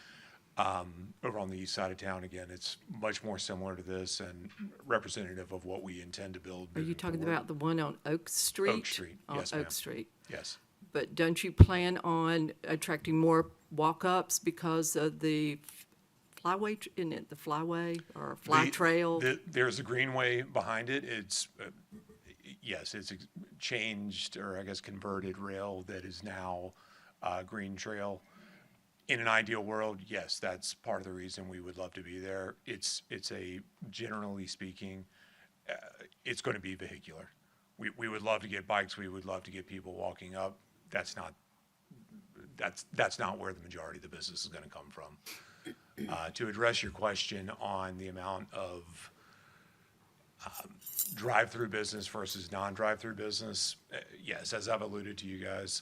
S8: Over on the east side of town, again, it's much more similar to this and representative of what we intend to build.
S10: Are you talking about the one on Oak Street?
S8: Oak Street, yes,
S10: On
S8: ma'am.
S10: Oak Street.
S8: Yes.
S10: But don't you plan on attracting more walk-ups because of the flyway, isn't it the flyway or fly trail?
S8: There's a greenway behind it. It's, yes, it's changed, or I guess converted rail that is now green trail. In an ideal world, yes, that's part of the reason we would love to be there. It's a, generally speaking, it's going to be vehicular. We would love to get bikes. We would love to get people walking up. That's not where the majority of the business is going to come from. To address your question on the amount of drive-through business versus non-drive-through business, yes, as I've alluded to you guys,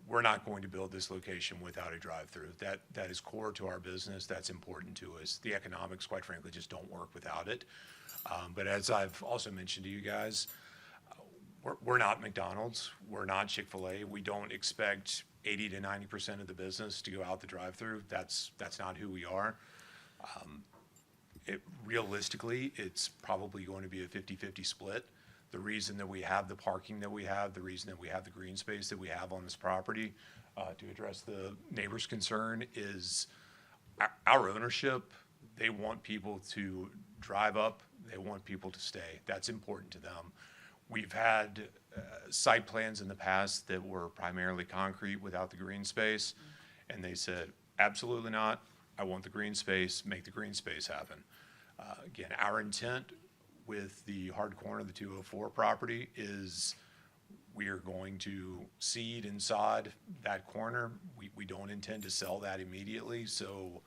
S8: we're not going to build this location without a drive-through. That is core to our business. That's important to us. The economics, quite frankly, just don't work without it. But as I've also mentioned to you guys, we're not McDonald's. We're not Chick-fil-A. We don't expect 80 to 90% of the business to go out the drive-through. That's not who we are. Realistically, it's probably going to be a 50-50 split. The reason that we have the parking that we have, the reason that we have the green space that we have on this property, to address the neighbor's concern, is our ownership. They want people to drive up. They want people to stay. That's important to them. We've had site plans in the past that were primarily concrete without the green space, and they said, absolutely not. I want the green space. Make the green space happen. Again, our intent with the hard corner of the 204 property is we are going to seed and sod that corner. We don't intend to sell that immediately, so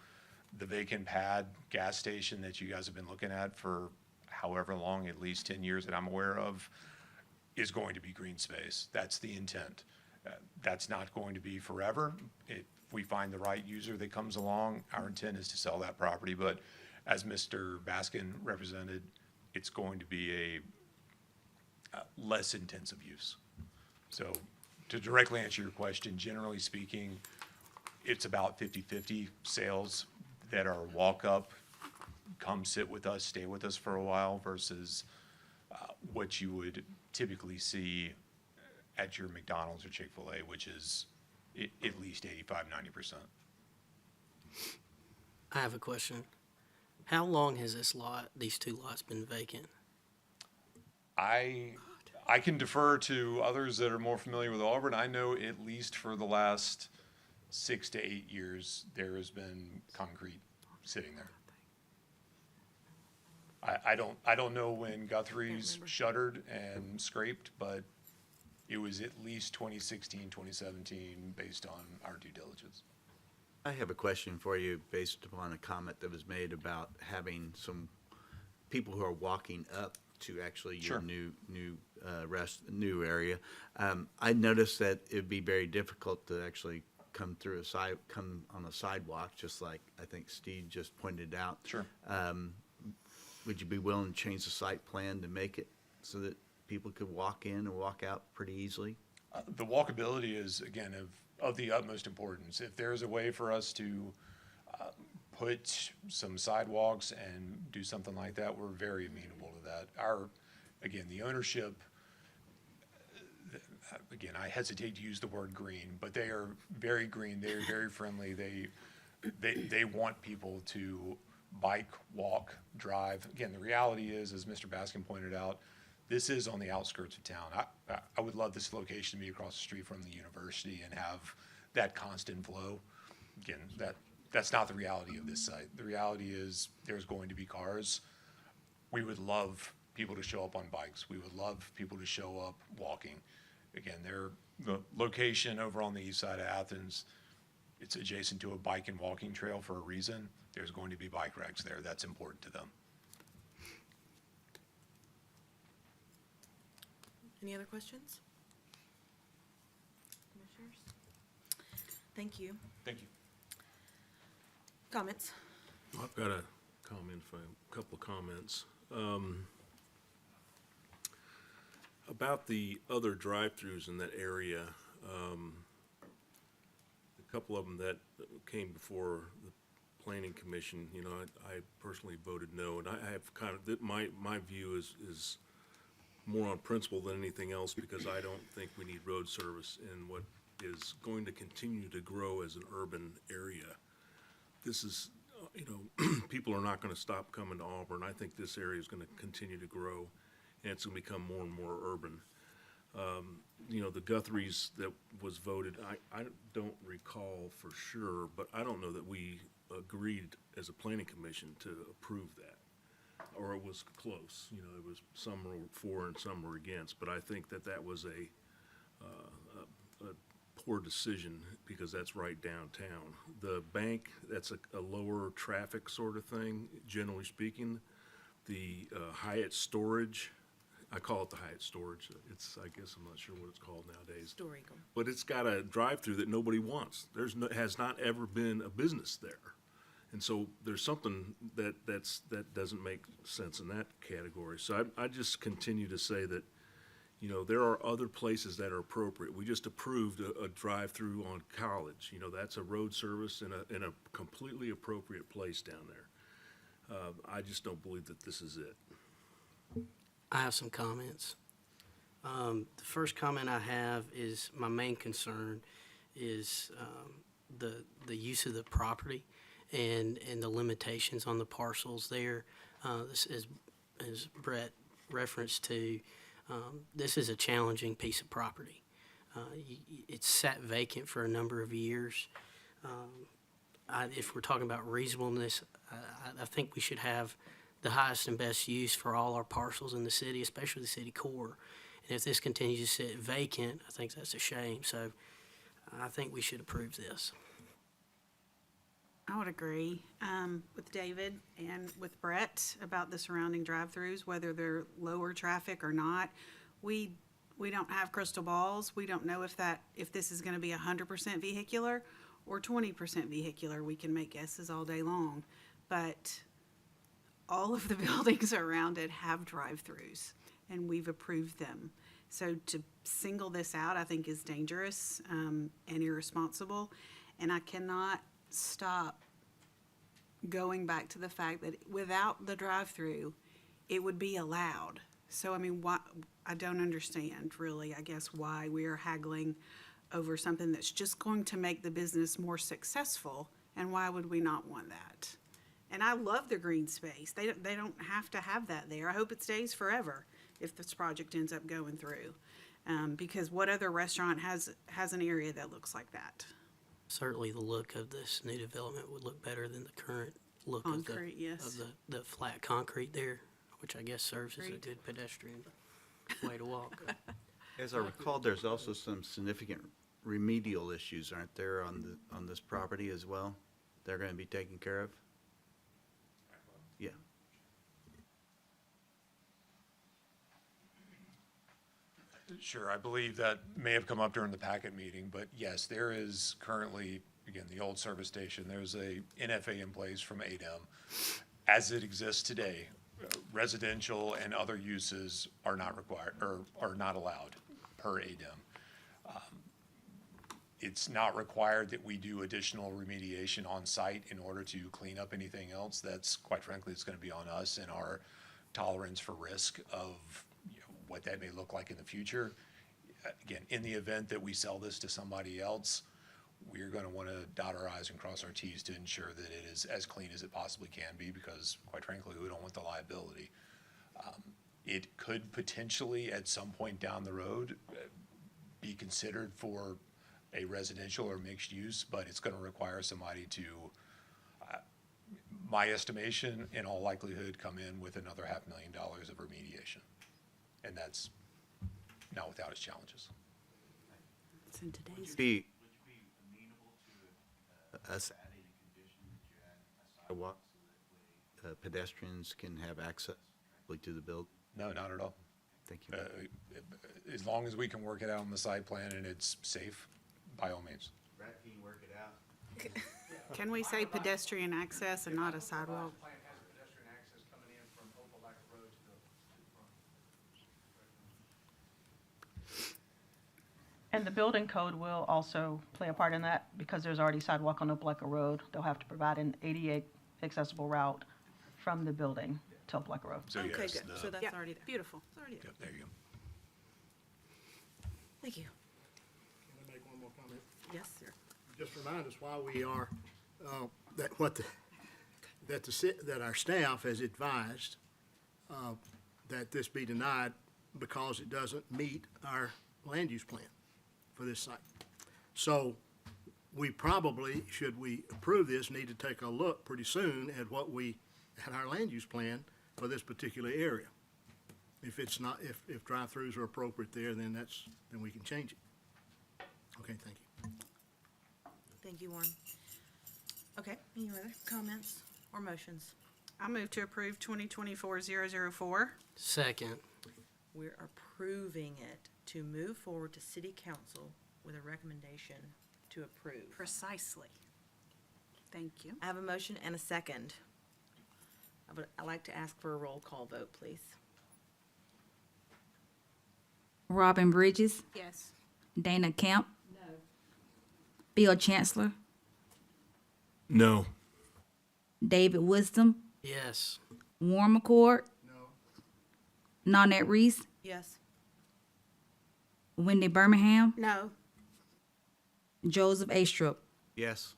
S8: the vacant pad gas station that you guys have been looking at for however long, at least 10 years that I'm aware of, is going to be green space. That's the intent. That's not going to be forever. If we find the right user that comes along, our intent is to sell that property, but as Mr. Baskin represented, it's going to be a less intensive use. So to directly answer your question, generally speaking, it's about 50-50 sales that are walk-up, come sit with us, stay with us for a while, versus what you would typically see at your McDonald's or Chick-fil-A, which is at least 85-90%.
S5: I have a question. How long has these two lots been vacant?
S8: I can defer to others that are more familiar with Auburn. I know at least for the last 6 to 8 years, there has been concrete sitting there. I don't know when Guthrie's shuttered and scraped, but it was at least 2016, 2017, based on our due diligence.
S11: I have a question for you based upon a comment that was made about having some people who are walking up to actually your new area. I noticed that it'd be very difficult to actually come on a sidewalk, just like I think Steve just pointed out.
S8: Sure.
S11: Would you be willing to change the site plan to make it so that people could walk in and walk out pretty easily?
S8: The walkability is, again, of the utmost importance. If there's a way for us to put some sidewalks and do something like that, we're very amenable to that. Again, the ownership, again, I hesitate to use the word green, but they are very green. They are very friendly. They want people to bike, walk, drive. Again, the reality is, as Mr. Baskin pointed out, this is on the outskirts of town. I would love this location to be across the street from the university and have that constant flow. Again, that's not the reality of this site. The reality is there's going to be cars. We would love people to show up on bikes. We would love people to show up walking. Again, the location over on the east side of Athens, it's adjacent to a bike and walking trail for a reason. There's going to be bike racks there. That's important to them.
S1: Any other questions? Commissioners? Thank you.
S8: Thank you.
S1: Comments?
S4: I've got a couple of comments. About the other drive-throughs in that area, a couple of them that came before the Planning Commission, I personally voted no, and I have kind of, my view is more on principle than anything else, because I don't think we need road service in what is going to continue to grow as an urban area. This is, people are not going to stop coming to Auburn. I think this area is going to continue to grow, and it's going to become more and more urban. The Guthrie's that was voted, I don't recall for sure, but I don't know that we agreed as a planning commission to approve that, or it was close. It was some were for and some were against, but I think that was a poor decision, because that's right downtown. The bank, that's a lower traffic sort of thing, generally speaking. The Hyatt Storage, I call it the Hyatt Storage. I guess I'm not sure what it's called nowadays.
S1: Storage.
S4: But it's got a drive-through that nobody wants. Has not ever been a business there. And so there's something that doesn't make sense in that category. So I just continue to say that, there are other places that are appropriate. We just approved a drive-through on College. That's a road service in a completely appropriate place down there. I just don't believe that this is it.
S5: I have some comments. The first comment I have is, my main concern is the use of the property and the limitations on the parcels there. This is, as Brett referenced to, this is a challenging piece of property. It's sat vacant for a number of years. If we're talking about reasonableness, I think we should have the highest and best use for all our parcels in the city, especially the city core. And if this continues to sit vacant, I think that's a shame. So I think we should approve this.
S2: I would agree with David and with Brett about the surrounding drive-throughs, whether they're lower traffic or not. We don't have crystal balls. We don't know if this is going to be 100% vehicular or 20% vehicular. We can make guesses all day long, but all of the buildings around it have drive-throughs, and we've approved them. So to single this out, I think, is dangerous and irresponsible. And I cannot stop going back to the fact that without the drive-through, it would be allowed. So, I mean, why, I don't understand really, I guess, why we are haggling over something that's just going to make the business more successful, and why would we not want that? And I love the green space. They don't have to have that there. I hope it stays forever if this project ends up going through. Because what other restaurant has an area that looks like that?
S5: Certainly, the look of this new development would look better than the current look
S2: Concrete, yes.
S5: of the flat concrete there, which I guess serves as a
S2: Agreed.
S5: good pedestrian way to walk.
S11: As I recall, there's also some significant remedial issues, aren't there, on this property as well? They're gonna be taken care of? Yeah.
S8: Sure, I believe that may have come up during the packet meeting, but yes, there is currently, again, the old service station, there's a NFA in place from ADEM. As it exists today, residential and other uses are not required, or are not allowed per ADEM. It's not required that we do additional remediation on site in order to clean up anything else. That's, quite frankly, it's gonna be on us and our tolerance for risk of, what that may look like in the future. Again, in the event that we sell this to somebody else, we're gonna wanna dot our i's and cross our t's to ensure that it is as clean as it possibly can be, because quite frankly, we don't want the liability. It could potentially, at some point down the road, be considered for a residential or mixed use, but it's gonna require somebody to, my estimation, in all likelihood, come in with another $500,000 of remediation. And that's not without its challenges.
S2: It's in today's.
S11: Be us adding a condition that you add a sidewalk so that pedestrians can have access directly to the building?
S8: No, not at all.
S11: Thank you.
S8: As long as we can work it out on the site plan and it's safe, by all means.
S11: Brad, can you work it out?
S2: Can we say pedestrian access and not a sidewalk?
S21: Plan has pedestrian access coming in from Opelika Road to the front.
S9: And the building code will also play a part in that, because there's already sidewalk on Opelika Road. They'll have to provide an ADA accessible route from the building to Opelika Road.
S8: So
S1: Okay,
S8: yes,
S1: good. So that's
S2: Yep,
S1: already there.
S2: beautiful.
S1: It's already there.
S8: Yep, there you go.
S1: Thank you.
S15: Can I make one more comment?
S1: Yes, sir.
S15: Just remind us why we are, that our staff has advised, that this be denied because it doesn't meet our land use plan for this site. So we probably, should we approve this, need to take a look pretty soon at at our land use plan for this particular area. If it's not, if drive-throughs are appropriate there, then we can change it. Okay, thank you.
S1: Thank you, Warren. Okay, any other comments or motions?
S2: I move to approve 2024-004.
S5: Second,
S1: We're approving it to move forward to city council with a recommendation to approve.
S2: Precisely. Thank you.
S1: I have a motion and a second. I'd like to ask for a roll call vote, please.
S7: Robin Bridges,
S2: Yes.
S7: Dana Kemp. No. Bill Chancellor,
S4: No.
S7: David Wisdom,
S5: yes.
S7: Warren McCord. No. Nanette Reese,
S1: Yes.
S7: Wendy Birmingham,
S1: No.
S7: Joseph Astrup.
S11: Yes.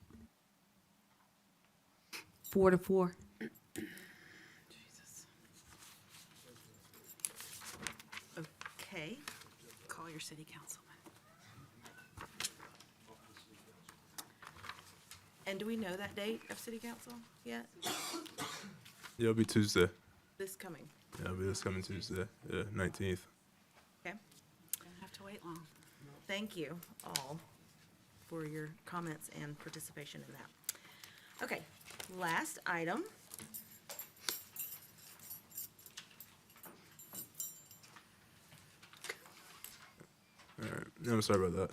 S7: 4-4.
S2: Jesus.
S1: Okay.
S2: Call your city councilman.
S1: And do we know that date of city council yet?
S6: Yeah, it'll be Tuesday.
S1: This coming?
S6: Yeah, it'll be this coming Tuesday. Yeah, 19th.
S1: Okay.
S2: Don't have to wait long.
S1: Thank you all for your comments and participation in that. Okay, last item.
S6: All right. No, I'm sorry about that.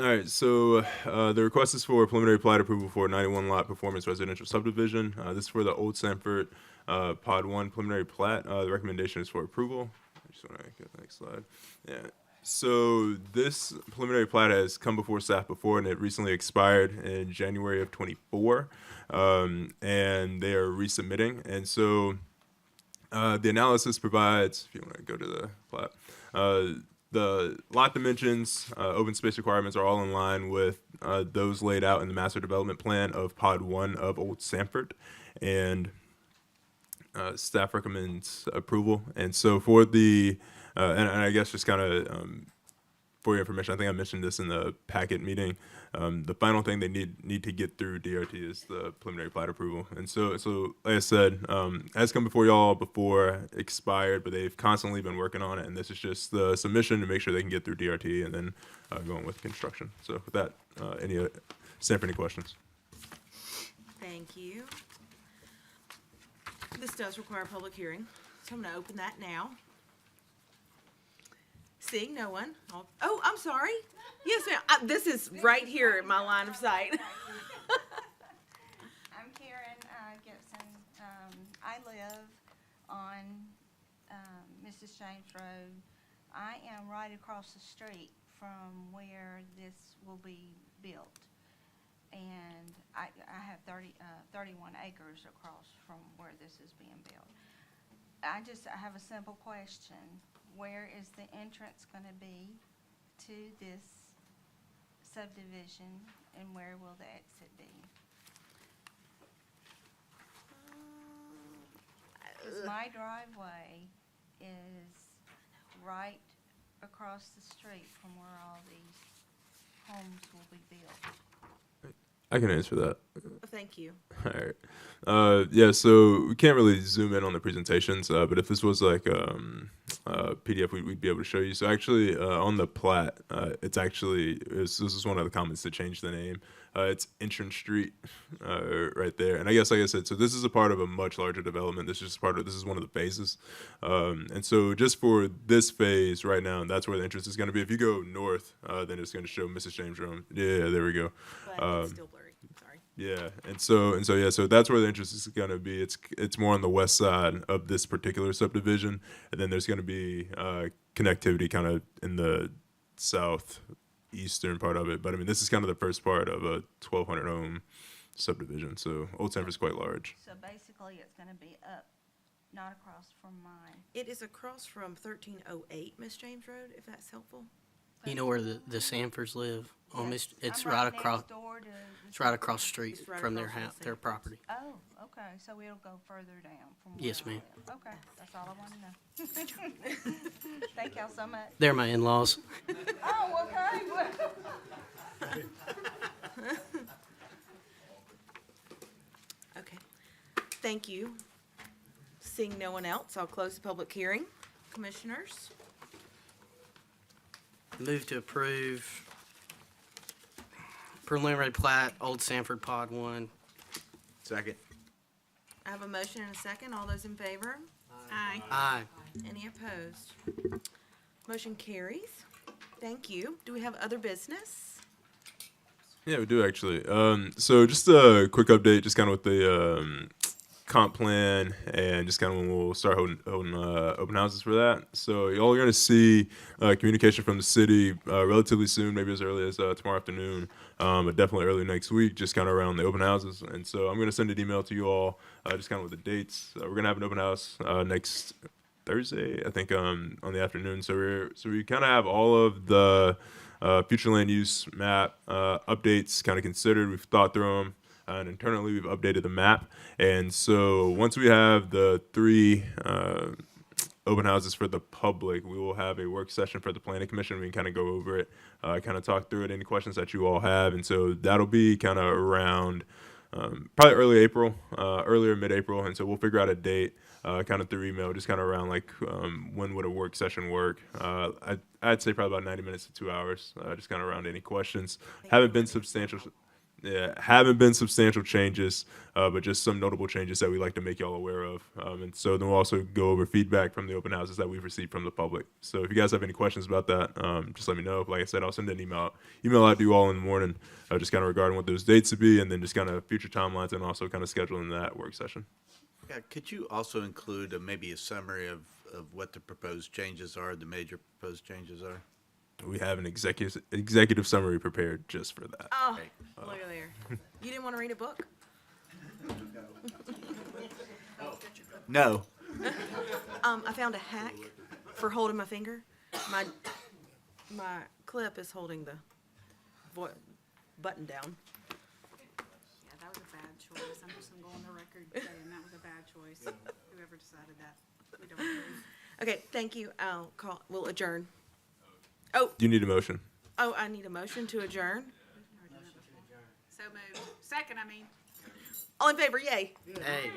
S6: All right. So the request is for preliminary plat approval for 91 lot performance residential subdivision. This is for the Old Sanford Pod 1 preliminary plat. The recommendation is for approval. I just want to get the next slide. Yeah. So this preliminary plat has come before staff before, and it recently expired in January of '24, and they are resubmitting. And so the analysis provides, if you want to go to the plat, the lot dimensions, open space requirements are all in line with those laid out in the master development plan of Pod 1 of Old Sanford, and staff recommends approval. And so for the, and I guess just kind of for your information, I think I mentioned this in the packet meeting. The final thing they need to get through DRT is the preliminary plat approval. And so like I said, has come before y'all before expired, but they've constantly been working on it. And this is just the submission to make sure they can get through DRT and then going with construction. So with that, Sam, for any questions?
S1: Thank you. This does require a public hearing, so I'm going to open that now. Seeing no one. Oh, I'm sorry. Yes, ma'am. This is right here in my line of sight.
S14: I'm Karen Gibson. I live on Mrs. James Road. I am right across the street from where this will be built. And I have 31 acres across from where this is being built. I have a simple question. Where is the entrance going to be to this subdivision, and where will the exit be? 'Cause my driveway is right across the street from where all these homes will be built.
S6: I can answer that.
S1: Thank you.
S6: All right. Yeah, so we can't really zoom in on the presentations, but if this was like PDF, we'd be able to show you. So actually, on the plat, this is one of the comments to change the name. It's Entrance Street right there. And I guess, like I said, so this is a part of a much larger development. This is one of the phases. And so just for this phase right now, that's where the entrance is going to be. If you go north, then it's going to show Mrs. James Road. Yeah, there we go.
S1: But it's still blurry. Sorry.
S6: Yeah, and so that's where the entrance is going to be. It's more on the west side of this particular subdivision, and then there's going to be connectivity kind of in the southeastern part of it. But I mean, this is kind of the first part of a 1,200 home subdivision. So Old Sanford's quite large.
S14: So basically, it's going to be up, not across from mine.
S1: It is across from 1308 Miss James Road, if that's helpful.
S5: You know where the Sanfords live? On
S14: Yes.
S5: it's
S14: I'm
S5: right
S14: next
S5: across.
S14: door to
S5: It's right across the street
S1: It's right
S5: from their
S1: across from
S5: house,
S1: the
S5: their
S1: Sanfords.
S5: property.
S14: Oh, okay, so it'll go further down from where
S5: Yes,
S14: I
S5: ma'am.
S14: live. Okay, that's all I want to know. Thank y'all so much.
S5: They're my in-laws.
S14: Oh, okay.
S1: Okay. Thank you. Seeing no one else, I'll close the public hearing. Commissioners?
S5: Move to approve preliminary plat, Old Sanford Pod 1.
S11: Second.
S1: I have a motion and a second. All those in favor?
S2: Aye.
S5: Aye.
S1: Any opposed? Motion carries. Thank you. Do we have other business?
S6: Yeah, we do actually. So just a quick update, just kind of with the comp plan and just kind of when we'll start holding open houses for that. So y'all are going to see communication from the city relatively soon, maybe as early as tomorrow afternoon, but definitely early next week, just kind of around the open houses. And so I'm going to send an email to you all, just kind of with the dates. We're going to have an open house next Thursday, I think, on the afternoon. So we kind of have all of the future land use map updates kind of considered. We've thought through them. And internally, we've updated the map. And so once we have the 3 open houses for the public, we will have a work session for the planning commission. We can kind of go over it, kind of talk through it, any questions that you all have. And so that'll be kind of around probably early April, earlier mid-April. And so we'll figure out a date kind of through email, just kind of around like when would a work session work. I'd say probably about 90 minutes to 2 hours, just kind of around any questions. Haven't been substantial changes, but just some notable changes that we like to make y'all aware of. And so then we'll also go over feedback from the open houses that we've received from the public. So if you guys have any questions about that, just let me know. Like I said, I'll send an email out to you all in the morning, just kind of regarding what those dates would be, and then just kind of future timelines, and also kind of scheduling that work session.
S11: Yeah, could you also include maybe a summary of what the proposed changes are, the major proposed changes are?
S6: We have an executive summary prepared just for that.
S1: Oh, look at there. You didn't want to read a book?
S11: No.
S1: I found a hack for holding my finger. My clip is holding the button down.
S2: Yeah, that was a bad choice. I'm just gonna go on the record saying that was a bad choice. Whoever decided that, we don't agree.
S1: Okay, thank you. We'll adjourn. Oh,
S6: Do you need a motion?
S1: I need a motion to adjourn.
S2: So moved. Second, I mean.
S1: All in favor, yay.
S5: Hey.